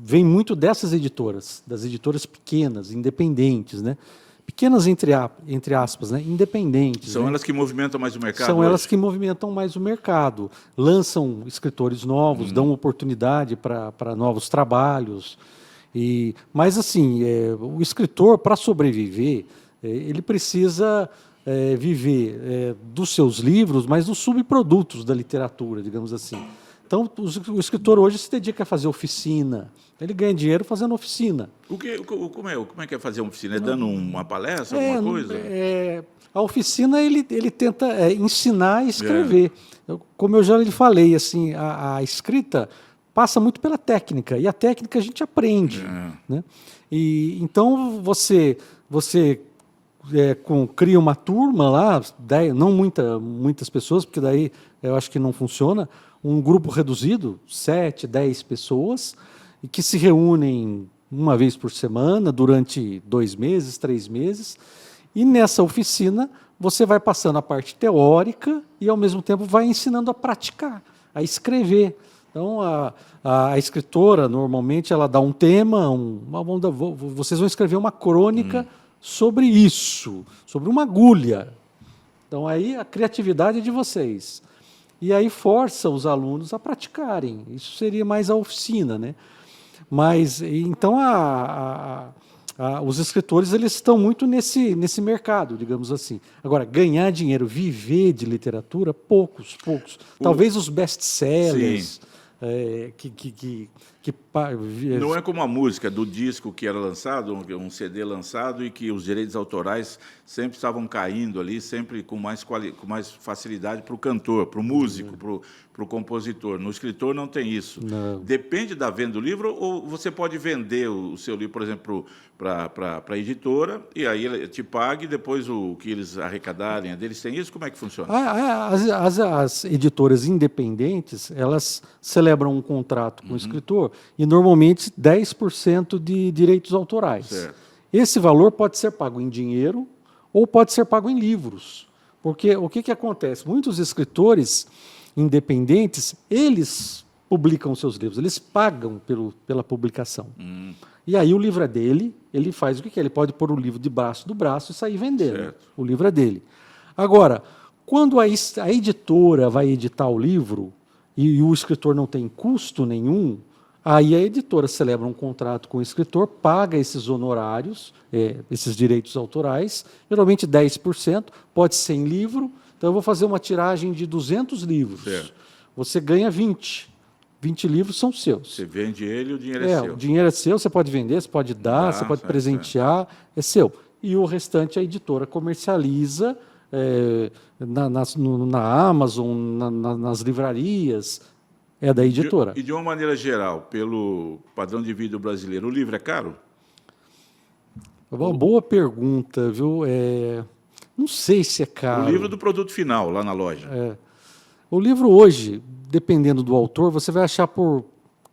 vem muito dessas editoras, das editoras pequenas, independentes, né? Pequenas entre aspas, né? Independentes. São elas que movimentam mais o mercado? São elas que movimentam mais o mercado. Lançam escritores novos, dão oportunidade para novos trabalhos. Mas, assim, o escritor, para sobreviver, ele precisa viver dos seus livros, mas dos subprodutos da literatura, digamos assim. Então, o escritor hoje se dedica a fazer oficina. Ele ganha dinheiro fazendo oficina. Como é que é fazer uma oficina? É dando uma palestra, alguma coisa? A oficina, ele tenta ensinar a escrever. Como eu já lhe falei, assim, a escrita passa muito pela técnica, e a técnica a gente aprende. Né? Então, você cria uma turma lá, não muitas pessoas, porque daí eu acho que não funciona, um grupo reduzido, 7, 10 pessoas, e que se reúnem uma vez por semana, durante 2 meses, 3 meses, e nessa oficina você vai passando a parte teórica e, ao mesmo tempo, vai ensinando a praticar, a escrever. Então, a escritora, normalmente, ela dá um tema, vocês vão escrever uma crônica sobre isso, sobre uma agulha. Então, aí a criatividade é de vocês. E aí força os alunos a praticarem. Isso seria mais a oficina, né? Mas, então, os escritores eles estão muito nesse mercado, digamos assim. Agora, ganhar dinheiro, viver de literatura, poucos. Talvez os best-sellers, Não é como a música do disco que era lançado, um CD lançado, e que os direitos autorais sempre estavam caindo ali, sempre com mais facilidade para o cantor, para o músico, para o compositor. No escritor não tem isso. Não. Depende da venda do livro, ou você pode vender o seu livro, por exemplo, para a editora, e aí ele te paga, e depois o que eles arrecadarem, deles tem isso? Como é que funciona? As editoras independentes, elas celebram um contrato com o escritor e, normalmente, 10% de direitos autorais. Certo. Esse valor pode ser pago em dinheiro ou pode ser pago em livros. Porque o que acontece? Muitos escritores independentes, eles publicam seus livros, eles pagam pela publicação. E aí o livro é dele, ele faz o que quer, ele pode pôr o livro debaixo do braço e sair vendendo. Certo. O livro é dele. Agora, quando a editora vai editar o livro e o escritor não tem custo nenhum, aí a editora celebra um contrato com o escritor, paga esses honorários, esses direitos autorais, geralmente 10%, pode ser em livro. Então, eu vou fazer uma tiragem de 200 livros. Certo. Você ganha 20. 20 livros são seus. Você vende ele e o dinheiro é seu. O dinheiro é seu, você pode vender, você pode dar, você pode presentear, é seu. E o restante a editora comercializa na Amazon, nas livrarias, é da editora. E de uma maneira geral, pelo padrão de vida brasileiro, o livro é caro? É uma boa pergunta, viu? Não sei se é caro. O livro do produto final, lá na loja. O livro hoje, dependendo do autor, você vai achar por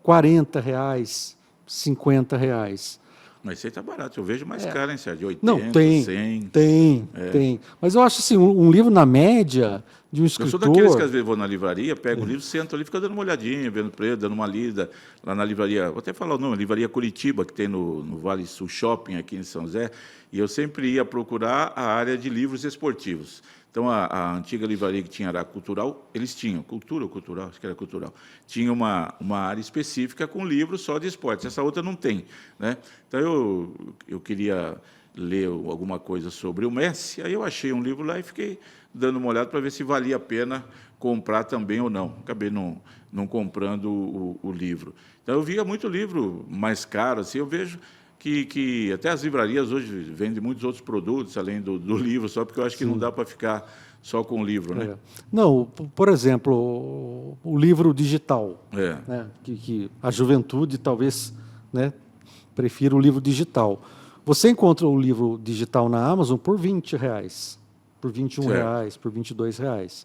R$40, R$50. Mas isso aí está barato. Eu vejo mais caro, hein, Sérgio? 80, Não, tem, 100. Tem. Mas eu acho assim, um livro na média de um escritor... Eu sou daqueles que às vezes vou na livraria, pego o livro, sento ali, fico dando uma olhadinha, vendo preço, dando uma lida. Lá na livraria, vou até falar o nome, Livraria Curitiba, que tem no Vale Sul Shopping, aqui em São José, e eu sempre ia procurar a área de livros esportivos. Então, a antiga livraria que tinha era cultural, eles tinham, cultural, acho que era cultural, tinha uma área específica com livros só de esportes, essa outra não tem, né? Então, eu queria ler alguma coisa sobre o Messi, aí eu achei um livro lá e fiquei dando uma olhada para ver se valia a pena comprar também ou não. Acabei não comprando o livro. Então, eu via muito livro mais caro, assim, eu vejo... Que até as livrarias hoje vendem muitos outros produtos, além do livro, só porque eu acho que não dá para ficar só com o livro, né? Não, por exemplo, o livro digital, né? Que a juventude talvez, né, prefira o livro digital. Você encontra o livro digital na Amazon por R$20, por R$21, por R$22.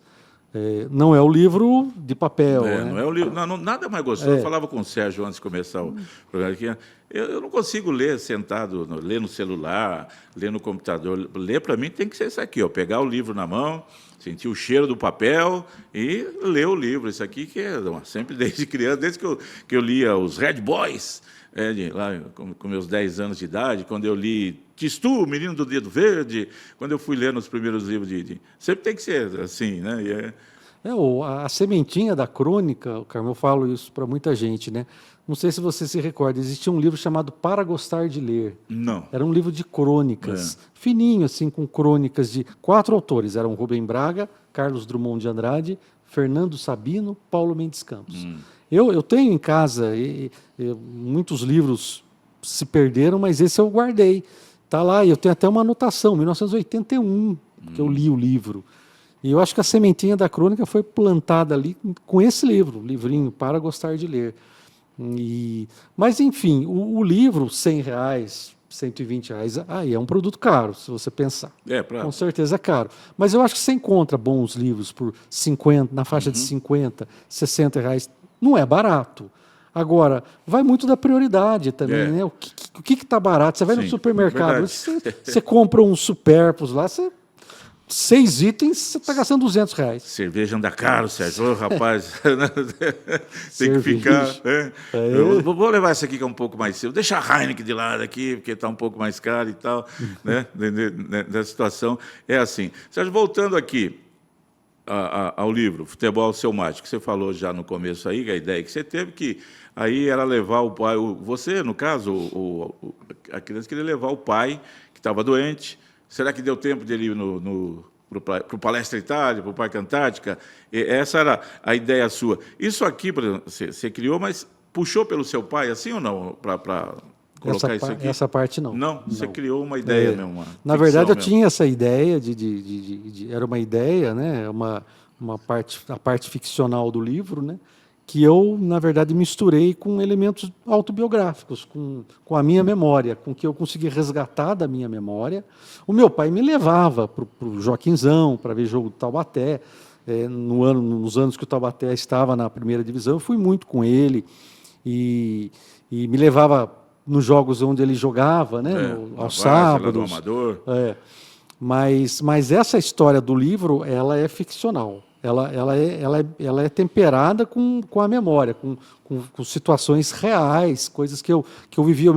Não é o livro de papel. Né? Não é o livro, nada mais gostoso. Eu falava com o Sérgio antes de começar o programa aqui. Eu não consigo ler sentado, ler no celular, ler no computador. Ler, para mim, tem que ser isso aqui, ó, pegar o livro na mão, sentir o cheiro do papel e ler o livro. Isso aqui que é sempre desde criança, desde que eu lia os Red Boys, lá com meus 10 anos de idade, quando eu li Tistu, o Menino do Dedo Verde, quando eu fui ler os primeiros livros sempre tem que ser assim, né? A sementinha da crônica, Carmen, eu falo isso para muita gente, né? Não sei se você se recorda, existia um livro chamado Para Gostar de Ler. Não. Era um livro de crônicas, fininho, assim, com crônicas de 4 autores. Eram Rubem Braga, Carlos Drummond de Andrade, Fernando Sabino, Paulo Mendes Campos. Eu tenho em casa, muitos livros se perderam, mas esse eu guardei. Está lá, e eu tenho até uma anotação, 1981, que eu li o livro. E eu acho que a sementinha da crônica foi plantada ali com esse livro, livrinho Para Gostar de Ler. Mas, enfim, o livro, R$100, R$120, aí é um produto caro, se você pensar. Com certeza é caro. Mas eu acho que você encontra bons livros por 50, na faixa de 50, R$60. Não é barato. Agora, vai muito da prioridade também, né? O que está barato? Você vai no supermercado, você compra uns supérfluos lá, você 6 itens, você está gastando R$ 200. Cerveja anda caro, Sérgio. Ô, rapaz, tem que Cerveja. ficar. Eu vou levar essa aqui que é um pouco mais cedo. Deixa a Heineken de lado aqui, porque está um pouco mais caro e tal. Né? Nessa situação é assim. Sérgio, voltando aqui ao livro, Futebol, Seu Mágico, você falou já no começo aí, que a ideia que você teve, que aí era levar o pai, você, no caso, a criança queria levar o pai, que estava doente. Será que deu tempo dele ir para o Palestra Itália, para o Parque Antártica? Essa era a ideia sua. Isso aqui, por exemplo, você criou, mas puxou pelo seu pai, assim ou não, para colocar isso aqui? Essa parte não. Não, você criou uma ideia mesmo. Na verdade, eu tinha essa ideia era uma ideia, né? A parte ficcional do livro, né? Que eu, na verdade, misturei com elementos autobiográficos, com a minha memória, com o que eu consegui resgatar da minha memória. O meu pai me levava para o Joaquinzão, para ver jogo do Taubaté. Nos anos que o Taubaté estava na primeira divisão, eu fui muito com ele e me levava nos jogos onde ele jogava, né, aos sábados. Mas essa história do livro, ela é ficcional. Ela é temperada com a memória, com situações reais, coisas que eu vivi. Eu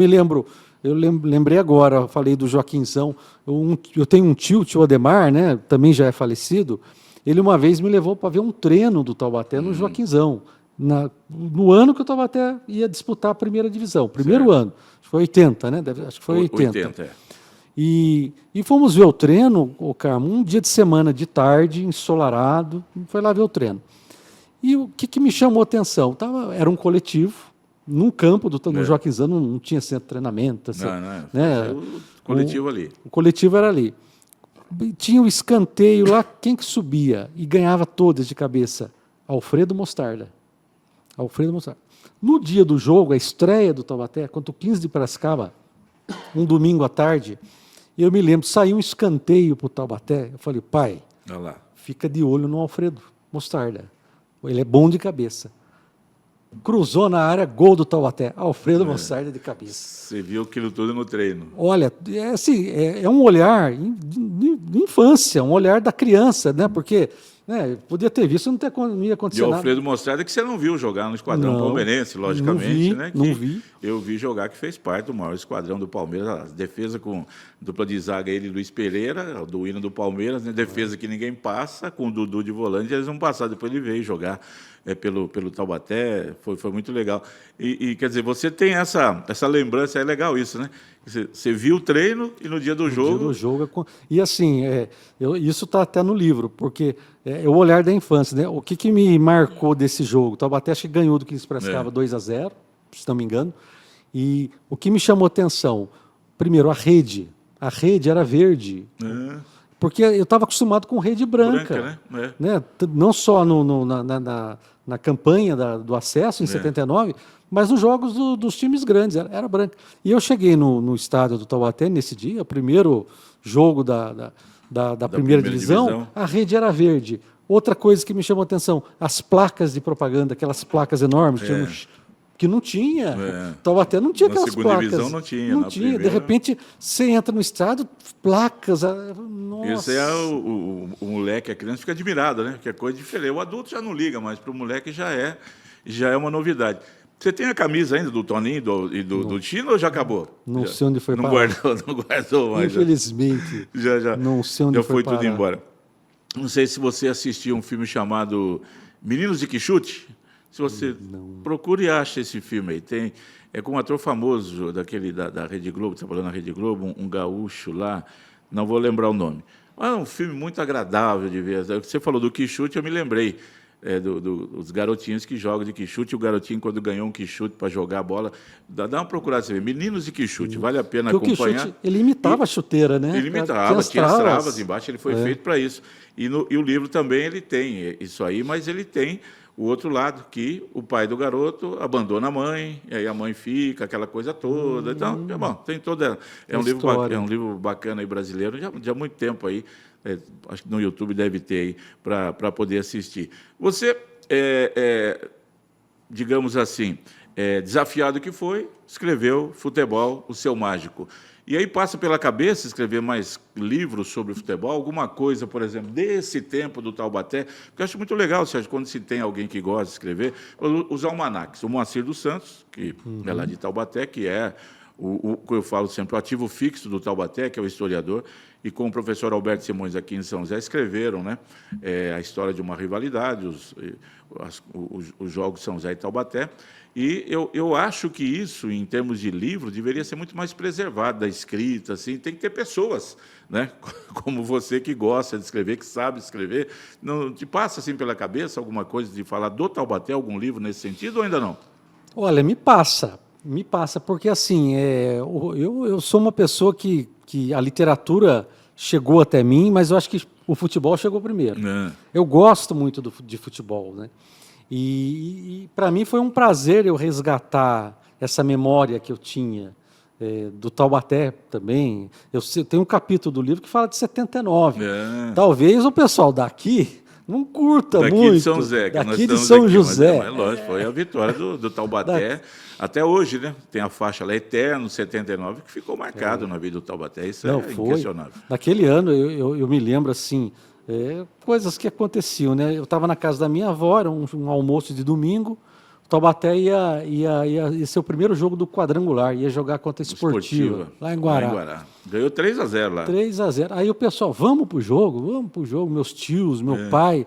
lembrei agora, eu falei do Joaquinzão. Eu tenho um tio Ademar, né, também já é falecido. Ele uma vez me levou para ver um treino do Taubaté no Joaquinzão, no ano que o Taubaté ia disputar a primeira divisão, primeiro ano. Acho que foi 80, né? Acho que foi 80. 80, é. E fomos ver o treino, Carmo, um dia de semana, de tarde, ensolarado, foi lá ver o treino. E o que me chamou a atenção? Era um coletivo, num campo no Joaquinzão, não tinha centro de treinamento. Assim, o coletivo ali. O coletivo era ali. Tinha o escanteio lá, quem que subia e ganhava todas de cabeça? Alfredo Mostarda. No dia do jogo, a estreia do Taubaté, contra o 15 de Piracicaba, um domingo à tarde, eu me lembro, saiu um escanteio para o Taubaté. Eu falei, pai, fica de olho no Alfredo Mostarda. Ele é bom de cabeça. Cruzou na área, gol do Taubaté. Alfredo Mostarda de cabeça. Você viu aquilo tudo no treino. Olha, é um olhar de infância, um olhar da criança, né? Porque podia ter visto, não ia acontecer nada. E o Alfredo Mostarda que você não viu jogar no Esquadrão Palmeirense, logicamente. Não vi. Eu vi jogar, que fez parte do maior esquadrão do Palmeiras. A defesa com dupla de zaga, ele e Luiz Pereira, do hino do Palmeiras, né? Defesa que ninguém passa, com o Dudu de volante, eles vão passar. Depois ele veio jogar pelo Taubaté, foi muito legal. E quer dizer, você tem essa lembrança, é legal isso, né? Você viu o treino e no dia do jogo... E assim, isso está até no livro, porque é o olhar da infância, né? O que me marcou desse jogo? O Taubaté acho que ganhou do 15 Piracicaba 2-0, se não me engano. E o que me chamou a atenção, primeiro, a rede. A rede era verde. Porque eu estava acostumado com rede branca. Né? Não só na campanha do acesso, em 79, mas nos jogos dos times grandes, era branca. E eu cheguei no estádio do Taubaté nesse dia, o primeiro jogo da primeira divisão, a rede era verde. Outra coisa que me chamou a atenção, as placas de propaganda, aquelas placas enormes, que não tinha. Taubaté não tinha aquelas placas. Na segunda divisão não tinha. Não tinha. De repente, você entra no estádio, placas. Nossa. Esse o moleque, a criança fica admirada, né? Que é coisa diferente. O adulto já não liga, mas para o moleque já é uma novidade. Você tem a camisa ainda do Toninho e do Chino ou já acabou? Não sei onde foi parar. Não guardou mais. Infelizmente. Já. Não sei onde foi parar. Tudo embora. Não sei se você assistiu um filme chamado Meninos de Quixote. Se você procure e acha esse filme aí. É com um ator famoso da Rede Globo, trabalhando na Rede Globo, um gaúcho lá, não vou lembrar o nome. Mas é um filme muito agradável de ver. Você falou do Quixote, eu me lembrei dos garotinhos que jogam de Quixote. O garotinho, quando ganhou um Quixote para jogar a bola, dá uma procurada, você vê, Meninos de Quixote, vale a pena acompanhar. O Quixote, ele imitava a chuteira, né? Ele imitava, tinha as travas embaixo, ele foi feito para isso. E o livro também ele tem isso aí, mas ele tem o outro lado, que o pai do garoto abandona a mãe, e aí a mãe fica, aquela coisa toda. Então, tem toda... É um livro bacana aí, brasileiro, já há muito tempo aí. Acho que no YouTube deve ter aí, para poder assistir. Você, digamos assim, desafiado que foi, escreveu Futebol, o Seu Mágico. E aí passa pela cabeça escrever mais livros sobre futebol, alguma coisa, por exemplo, desse tempo do Taubaté, porque eu acho muito legal, Sérgio, quando se tem alguém que gosta de escrever, os almanaques. O Moacir dos Santos, que é lá de Taubaté, que é o que eu falo sempre, o ativo fixo do Taubaté, que é o historiador, e com o professor Alberto Simões aqui em São José, escreveram, né, a história de uma rivalidade, os jogos São José e Taubaté. E eu acho que isso, em termos de livro, deveria ser muito mais preservado da escrita, assim, tem que ter pessoas, né, como você que gosta de escrever, que sabe escrever. Não te passa assim pela cabeça alguma coisa de falar do Taubaté, algum livro nesse sentido, ou ainda não? Olha, me passa, porque assim, eu sou uma pessoa que a literatura chegou até mim, mas eu acho que o futebol chegou primeiro. Eu gosto muito de futebol, né? E para mim foi um prazer eu resgatar essa memória que eu tinha do Taubaté também. Eu tenho um capítulo do livro que fala de 79. Talvez o pessoal daqui não curta daqui muito. De São José, que daqui de São José. Mas lógico, foi a vitória do Taubaté. Até hoje, né? Tem a faixa lá, Eterno, 79, que ficou marcado na vida do Taubaté. Isso é inquestionável. Naquele ano, eu me lembro, assim, coisas que aconteciam, né? Eu estava na casa da minha avó, era um almoço de domingo, o Taubaté ia ser o primeiro jogo do quadrangular, ia jogar contra a Esportiva, lá em Guará. Ganhou 3-0 lá. 3-0. Aí o pessoal, vamos pro jogo, meus tios, meu pai...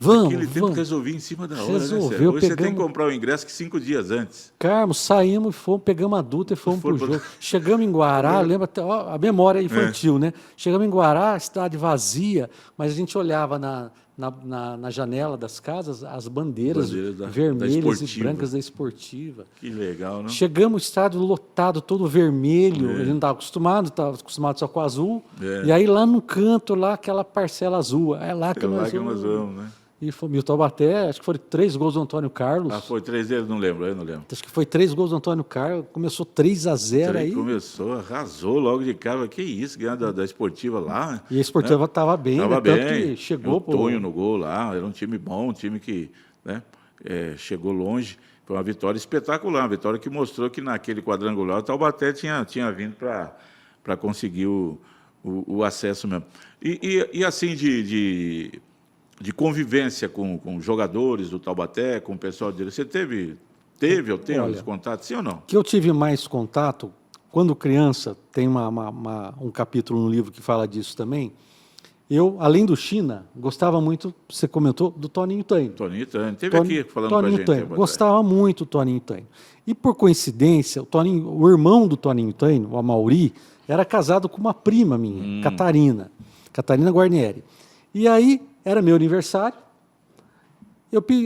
Vamos, Naquele tempo resolvi em cima da hora, resolveu, né, Sérgio? Hoje você tem que comprar o ingresso que 5 dias antes. Carmo, saímos, pegamos a duta e fomos pro jogo. Chegamos em Guará, lembra até a memória infantil, né? Chegamos em Guará, cidade vazia, mas a gente olhava na janela das casas as bandeiras vermelhas e brancas da Esportiva. Que legal, né? Chegamos no estádio lotado, todo vermelho, a gente não estava acostumado só com azul. E aí lá no canto, lá aquela parcela azul, é lá que nós vamos, né? E foi o Taubaté, acho que foram 3 gols do Antônio Carlos. Foi 3 deles, eu não lembro. Acho que foi 3 gols do Antônio Carlos, começou 3-0 aí. Começou, arrasou logo de cara, que isso, ganhando da Esportiva lá. E a Esportiva estava bem, tava bem. Tanto que chegou... O Tonho no gol lá, era um time bom, um time que, né, chegou longe. Foi uma vitória espetacular, uma vitória que mostrou que naquele quadrangular o Taubaté tinha vindo para conseguir o acesso mesmo. E assim, de convivência com jogadores do Taubaté, com o pessoal dele. Você teve ou tem alguns contatos, sim ou não? Que eu tive mais contato, quando criança, tem um capítulo no livro que fala disso também. Eu, além do China, gostava muito, você comentou, do Toninho Taino. Toninho Taino, esteve aqui falando com a gente. Taino. Gostava muito do Toninho Taino. E, por coincidência, o irmão do Toninho Taino, o Amauri, era casado com uma prima minha, Catarina Guarnieri. E aí, era meu aniversário,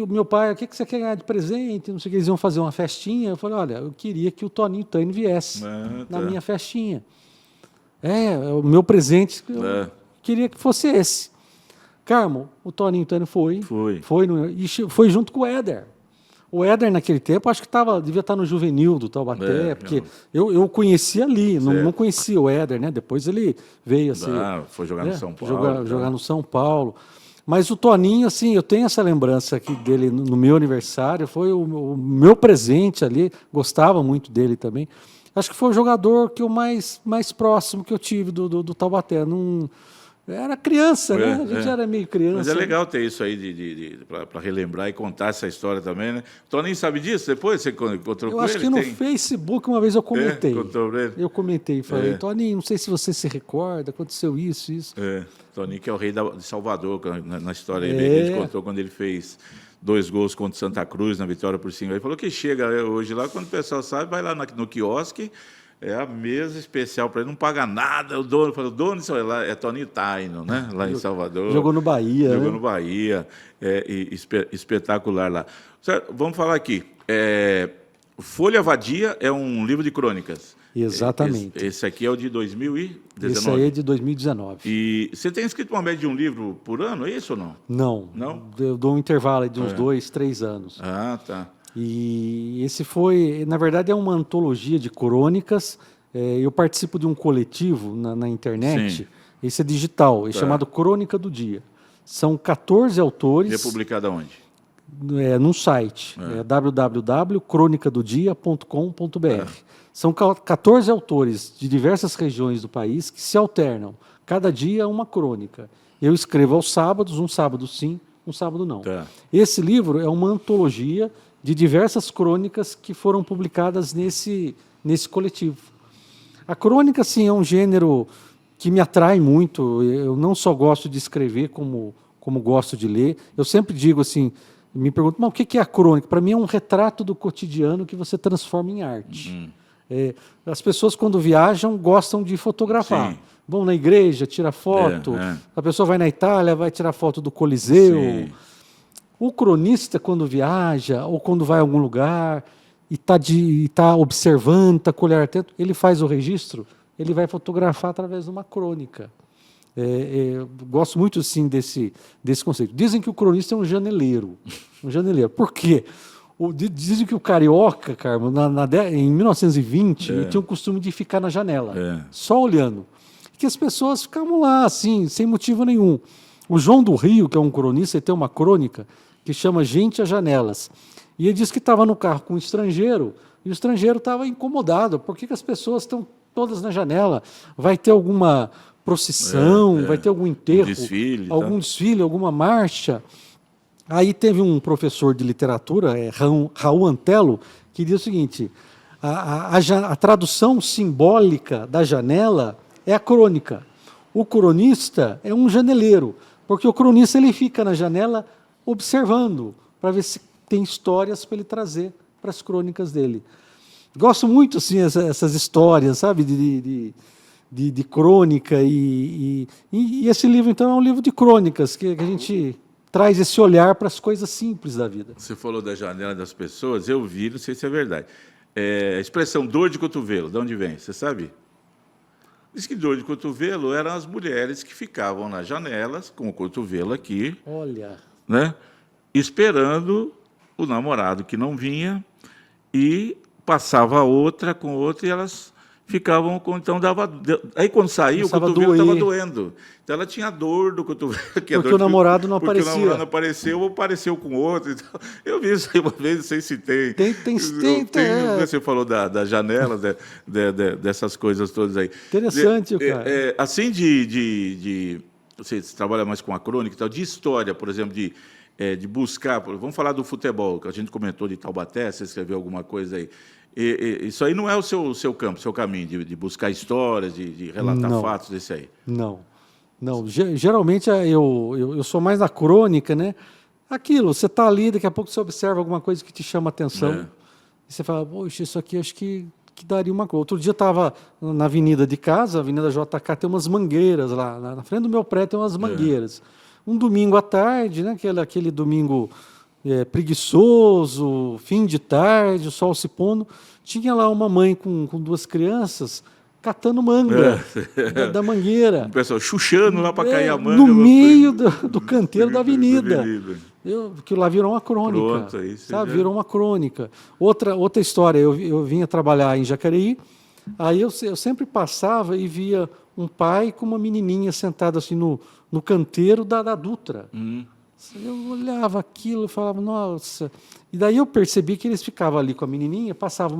meu pai, o que você quer ganhar de presente? Não sei o que, eles iam fazer uma festinha. Eu falei, olha, eu queria que o Toninho Taino viesse na minha festinha. O meu presente, eu queria que fosse esse. Carmo, o Toninho Taino foi junto com o Éder. O Éder, naquele tempo, acho que devia estar no juvenil do Taubaté, porque eu o conhecia ali, não conhecia o Éder, né? Depois ele veio assim. Foi jogar no São Paulo. Jogar no São Paulo. Mas o Toninho, assim, eu tenho essa lembrança aqui dele no meu aniversário, foi o meu presente ali, gostava muito dele também. Acho que foi o jogador que mais próximo que eu tive do Taubaté. Era criança, né? A gente era meio criança. Mas é legal ter isso aí para relembrar e contar essa história também, né? O Toninho sabe disso? Depois você encontrou com ele? Eu acho que no Facebook uma vez eu comentei. Eu comentei, falei, Toninho, não sei se você se recorda, aconteceu isso. Toninho, que é o rei de Salvador, na história aí, que a gente contou quando ele fez 2 gols contra o Santa Cruz, na vitória por 5. Ele falou que chega hoje lá, quando o pessoal sabe, vai lá no quiosque, a mesa especial para ele, não paga nada. O dono falou, é Toninho Taino, né? Lá em Salvador. Jogou no Bahia. Jogou no Bahia, espetacular lá. Certo, vamos falar aqui. Folha Vadia é um livro de crônicas. Exatamente. Esse aqui é o de 2019. Esse aí é de 2019. E você tem escrito uma média de um livro por ano, é isso ou não? Não. Eu dou um intervalo de uns 2, 3 anos. Tá. E esse foi, na verdade, é uma antologia de crônicas. Eu participo de um coletivo na internet. Sim. Esse é digital, é chamado Crônica do Dia. São 14 autores. E é publicado aonde? num site, www.cronicadodia.com.br. São 14 autores de diversas regiões do país que se alternam. Cada dia uma crônica. Eu escrevo aos sábados, um sábado sim, um sábado não. Tá. Esse livro é uma antologia de diversas crônicas que foram publicadas nesse coletivo. A crônica, sim, é um gênero que me atrai muito. Eu não só gosto de escrever, como gosto de ler. Eu sempre digo assim, me perguntam, mas o que é a crônica? Para mim é um retrato do cotidiano que você transforma em arte. As pessoas, quando viajam, gostam de fotografar. Sim. Vão na igreja, tira foto. A pessoa vai na Itália, vai tirar foto do Coliseu. Sim. O cronista, quando viaja ou quando vai a algum lugar e está observando, está com o olhar atento, ele faz o registro, ele vai fotografar através de uma crônica. Gosto muito, sim, desse conceito. Dizem que o cronista é um janeleiro. Um janeleiro. Por quê? Dizem que o carioca, Carmo, em 1920, ele tinha o costume de ficar na janela, só olhando. Que as pessoas ficavam lá, assim, sem motivo nenhum. O João do Rio, que é um cronista, ele tem uma crônica que chama Gente às Janelas. E ele disse que estava no carro com um estrangeiro, e o estrangeiro estava incomodado. Por que as pessoas estão todas na janela? Vai ter alguma procissão, vai ter algum enterro, algum desfile, alguma marcha? Aí teve um professor de literatura, Raul Antelo, que diz o seguinte, a tradução simbólica da janela é a crônica. O cronista é um janeleiro, porque o cronista ele fica na janela observando, para ver se tem histórias para ele trazer para as crônicas dele. Gosto muito, assim, essas histórias, sabe, de crônica, e esse livro, então, é um livro de crônicas, que a gente traz esse olhar para as coisas simples da vida. Você falou da janela das pessoas, eu vi, não sei se é verdade. A expressão dor de cotovelo, de onde vem? Você sabe? Diz que dor de cotovelo eram as mulheres que ficavam nas janelas, com o cotovelo aqui, olha, né, esperando o namorado que não vinha, e passava outra com outra, e elas ficavam com... Então, aí, quando saía, o cotovelo estava doendo. Então, ela tinha dor do cotovelo. Porque o namorado não aparecia. Porque o namorado não apareceu, ou apareceu com outro. Então, eu vi isso aí uma vez, não sei se tem. Tem. Você falou da janela, dessas coisas todas aí. Interessante, cara. Assim, você trabalha mais com a crônica e tal, de história, por exemplo, de buscar... Vamos falar do futebol, que a gente comentou de Taubaté, você escreveu alguma coisa aí. Isso aí não é o seu campo, o seu caminho, de buscar histórias, de relatar fatos desse aí? Não. Geralmente eu sou mais da crônica, né? Aquilo, você está ali, daqui a pouco você observa alguma coisa que te chama a atenção. E você fala, poxa, isso aqui acho que daria uma coisa. Outro dia eu estava na avenida de casa, a Avenida JK, tem umas mangueiras lá. Na frente do meu prédio tem umas mangueiras. Um domingo à tarde, né? Aquele domingo... preguiçoso, fim de tarde, o sol se pondo, tinha lá uma mãe com duas crianças catando manga da mangueira. O pessoal chuchando lá para cair a manga. No meio do canteiro da avenida. Que lá virou uma crônica. Pronto, aí sabe? Virou uma crônica. Outra história, eu vinha trabalhar em Jacareí, aí eu sempre passava e via um pai com uma menininha sentada assim no canteiro da Dutra. Eu olhava aquilo e falava, nossa... E daí eu percebi que eles ficavam ali com a menininha, passava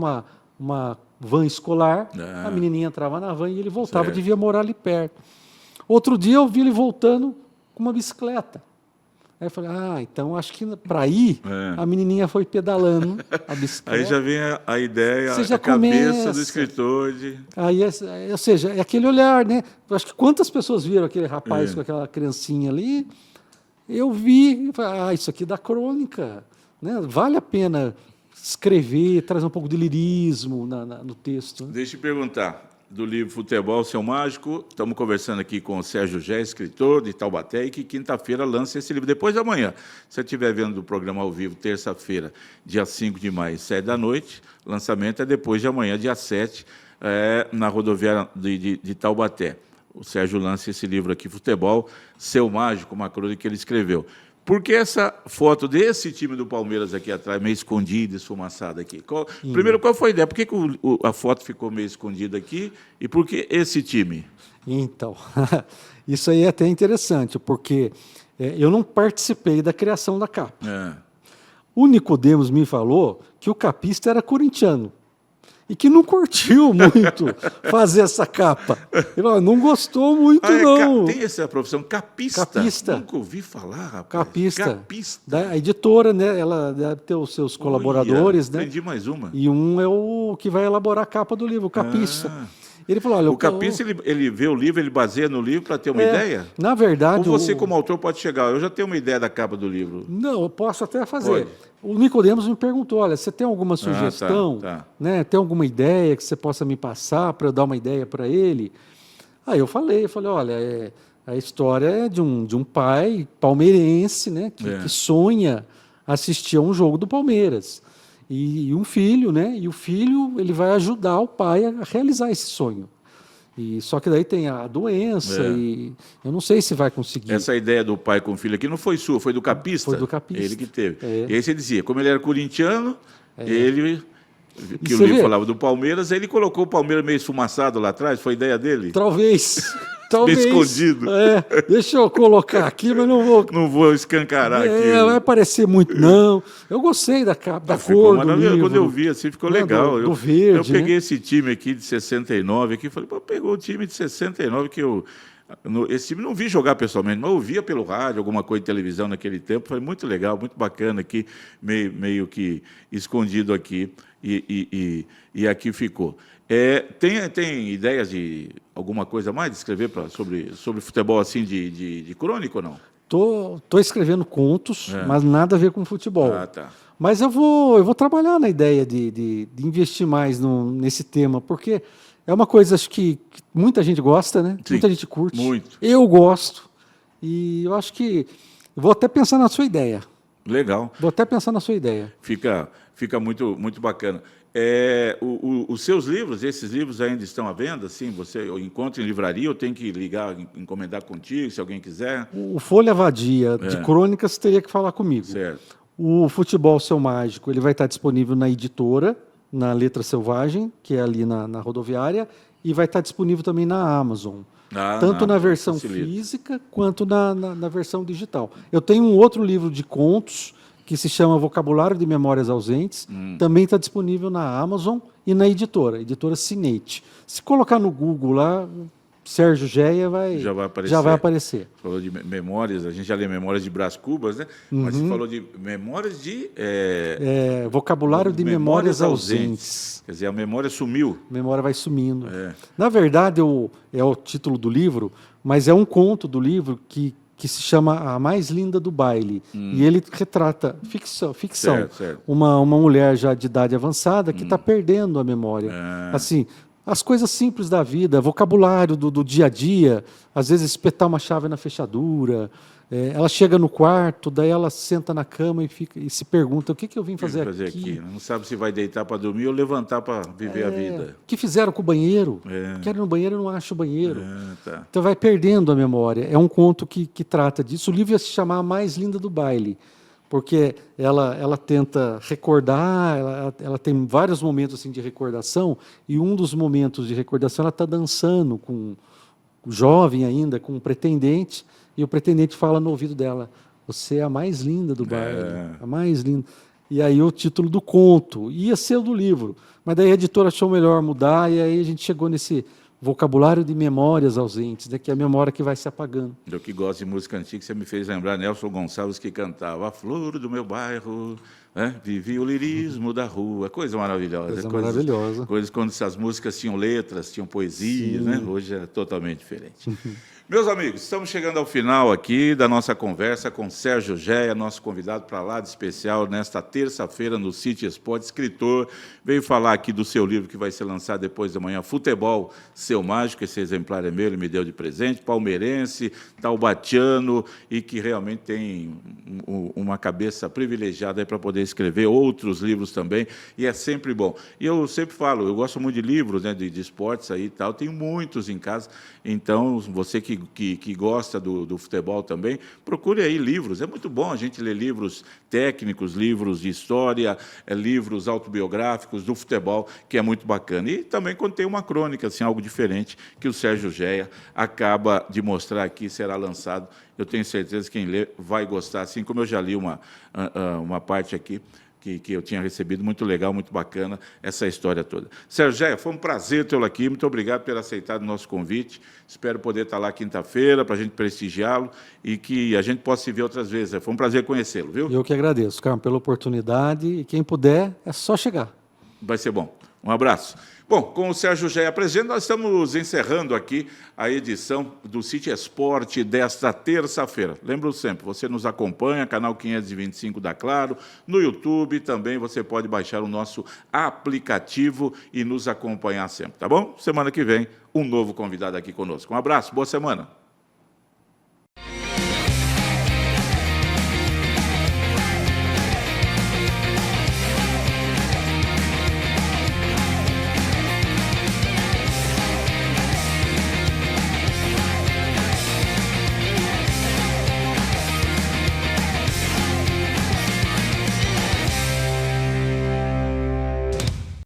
uma van escolar, a menininha entrava na van e ele voltava, devia morar ali perto. Outro dia eu vi ele voltando com uma bicicleta. Aí eu falei, então acho que para ir, a menininha foi pedalando a bicicleta. Aí já vem a ideia, a cabeça do escritor. Aí, ou seja, é aquele olhar, né? Acho que quantas pessoas viram aquele rapaz com aquela criancinha ali... Eu vi e falei, isso aqui dá crônica, né? Vale a pena escrever, trazer um pouco de lirismo no texto. Né? Deixa eu te perguntar, do livro Futebol, Seu Mágico, estamos conversando aqui com o Sérgio Gé, escritor de Taubaté, e que quinta-feira lança esse livro. Depois de amanhã, se você estiver vendo o programa ao vivo, terça-feira, dia 5 de maio, 7 da noite, lançamento é depois de amanhã, dia 7, na rodoviária de Taubaté. O Sérgio lança esse livro aqui, Futebol, Seu Mágico, uma crônica que ele escreveu. Por que essa foto desse time do Palmeiras aqui atrás, meio escondida, esfumaçada aqui? Primeiro, qual foi a ideia? Por que a foto ficou meio escondida aqui e por que esse time? Então, isso aí é até interessante, porque eu não participei da criação da capa. O Nicodemos me falou que o capista era corintiano e que não curtiu muito fazer essa capa. Ele falou, não gostou muito, não. Tem essa profissão, capista. Capista. Nunca ouvi falar, rapaz. Capista. Capista. A editora, né? Ela deve ter os seus colaboradores, né? Aprendi mais uma. E um é o que vai elaborar a capa do livro, o capista. Ele falou, olha, O capista, ele vê o livro, ele baseia no livro para ter uma ideia? Na verdade... Ou você, como autor, pode chegar, eu já tenho uma ideia da capa do livro. Não, eu posso até fazer. Pode. O Nicodemos me perguntou, olha, você tem alguma sugestão? Tá. Né? Tem alguma ideia que você possa me passar para eu dar uma ideia para ele? Aí eu falei, olha, a história é de um pai palmeirense, né, que sonha assistir a um jogo do Palmeiras. E um filho, né? E o filho ele vai ajudar o pai a realizar esse sonho. E só que daí tem a doença e eu não sei se vai conseguir. Essa ideia do pai com o filho aqui não foi sua, foi do capista. Foi do capista. Ele que teve. É. E aí você dizia, como ele era corintiano, ele, que o você livro vê? falava do Palmeiras, ele colocou o Palmeiras meio esfumaçado lá atrás, foi ideia dele? Talvez. Meio escondido. Deixa eu colocar aqui, mas não vou. Não vou escancarar aqui. Vai aparecer muito, não. Eu gostei da capa, da Ficou cor do maravilhoso. livro. Quando eu vi assim, ficou legal. Do verde, eu peguei né? esse time aqui de 69, aqui, falei, pô, pegou o time de 69 que eu... Esse time não vi jogar pessoalmente, mas eu via pelo rádio, alguma coisa de televisão naquele tempo. Foi muito legal, muito bacana aqui, meio que escondido aqui, e aqui ficou. Tem ideias de alguma coisa mais de escrever sobre futebol assim de crônico ou não? Tô escrevendo contos, mas nada a ver com futebol. Ah, tá. Mas eu vou trabalhar na ideia de investir mais nesse tema, porque é uma coisa acho que muita gente gosta, né? Sim, muita gente curte. muito. Eu gosto. E eu acho que vou até pensar na sua ideia. Legal. Vou até pensar na sua ideia. Fica muito, muito bacana. Os seus livros, esses livros ainda estão à venda? Sim, você encontra em livraria ou tem que ligar, encomendar contigo, se alguém quiser? O Folha Vadia de crônicas teria que falar comigo. Certo. O Futebol Seu Mágico ele vai estar disponível na editora, na Letra Selvagem, que é ali na rodoviária, e vai estar disponível também na Amazon. Tanto na versão física quanto na versão digital. Eu tenho um outro livro de contos que se chama Vocabulário de Memórias Ausentes, também está disponível na Amazon e na editora Cinete. Se colocar no Google lá, Sérgio Geia já vai aparecer. Falou de memórias, a gente já lê Memórias de Brás Cubas, né? Mas você falou de memórias de... Vocabulário de Memórias Ausentes. Quer dizer, a memória sumiu. A memória vai sumindo. Na verdade, é o título do livro, mas é um conto do livro que se chama A Mais Linda do Baile. E ele retrata ficção. Certo. Uma mulher já de idade avançada que está perdendo a memória. Assim, as coisas simples da vida, vocabulário do dia a dia, às vezes espetar uma chave na fechadura. Ela chega no quarto, daí ela senta na cama e se pergunta o que eu vim fazer aqui. Não sabe se vai deitar para dormir ou levantar para viver a vida. O que fizeram com o banheiro? Quero ir no banheiro e não acho o banheiro. Tá. Então vai perdendo a memória. É um conto que trata disso. O livro ia se chamar A Mais Linda do Baile, porque ela tenta recordar, ela tem vários momentos assim, de recordação, e um dos momentos de recordação ela está dançando com jovem ainda, com um pretendente, e o pretendente fala no ouvido dela, você é a mais linda do baile, a mais linda. E aí o título do conto, ia ser o do livro, mas daí a editora achou melhor mudar, e aí a gente chegou nesse vocabulário de memórias ausentes, né, que é a memória que vai se apagando. Eu que gosto de música antiga, você me fez lembrar Nelson Gonçalves que cantava A Flor do Meu Bairro, né? Vivi o lirismo da rua, coisa maravilhosa. Maravilhosa. Coisas quando essas músicas tinham letras, tinham poesias, né? Hoje é totalmente diferente. Meus amigos, estamos chegando ao final aqui da nossa conversa com Sérgio Geia, nosso convidado para lá de especial nesta terça-feira no City Esporte, escritor, veio falar aqui do seu livro que vai ser lançado depois da manhã, Futebol Seu Mágico, esse exemplar é meu, ele me deu de presente, palmeirense, taubatiano e que realmente tem uma cabeça privilegiada para poder escrever outros livros também, e é sempre bom. E eu sempre falo, eu gosto muito de livros, né, de esportes aí e tal, tenho muitos em casa, então você que gosta do futebol também, procure aí livros. É muito bom a gente ler livros técnicos, livros de história, livros autobiográficos do futebol, que é muito bacana. E também quando tem uma crônica, assim, algo diferente, que o Sérgio Geia acaba de mostrar aqui, será lançado Eu tenho certeza que quem lê vai gostar, assim como eu já li uma parte aqui que eu tinha recebido, muito legal, muito bacana, essa história toda. Sérgio, foi um prazer tê-lo aqui, muito obrigado por ter aceitado o nosso convite, espero poder estar lá quinta-feira para a gente prestigiá-lo e que a gente possa se ver outras vezes. Foi um prazer conhecê-lo, viu? Eu que agradeço, Carmo, pela oportunidade, e quem puder, é só chegar. Vai ser bom. Um abraço. Bom, com o Sérgio Géia presente, nós estamos encerrando aqui a edição do City Esporte desta terça-feira. Lembro sempre, você nos acompanha, canal 525 da Claro, no YouTube também você pode baixar o nosso aplicativo e nos acompanhar sempre, tá bom? Semana que vem, um novo convidado aqui conosco. Um abraço, boa semana.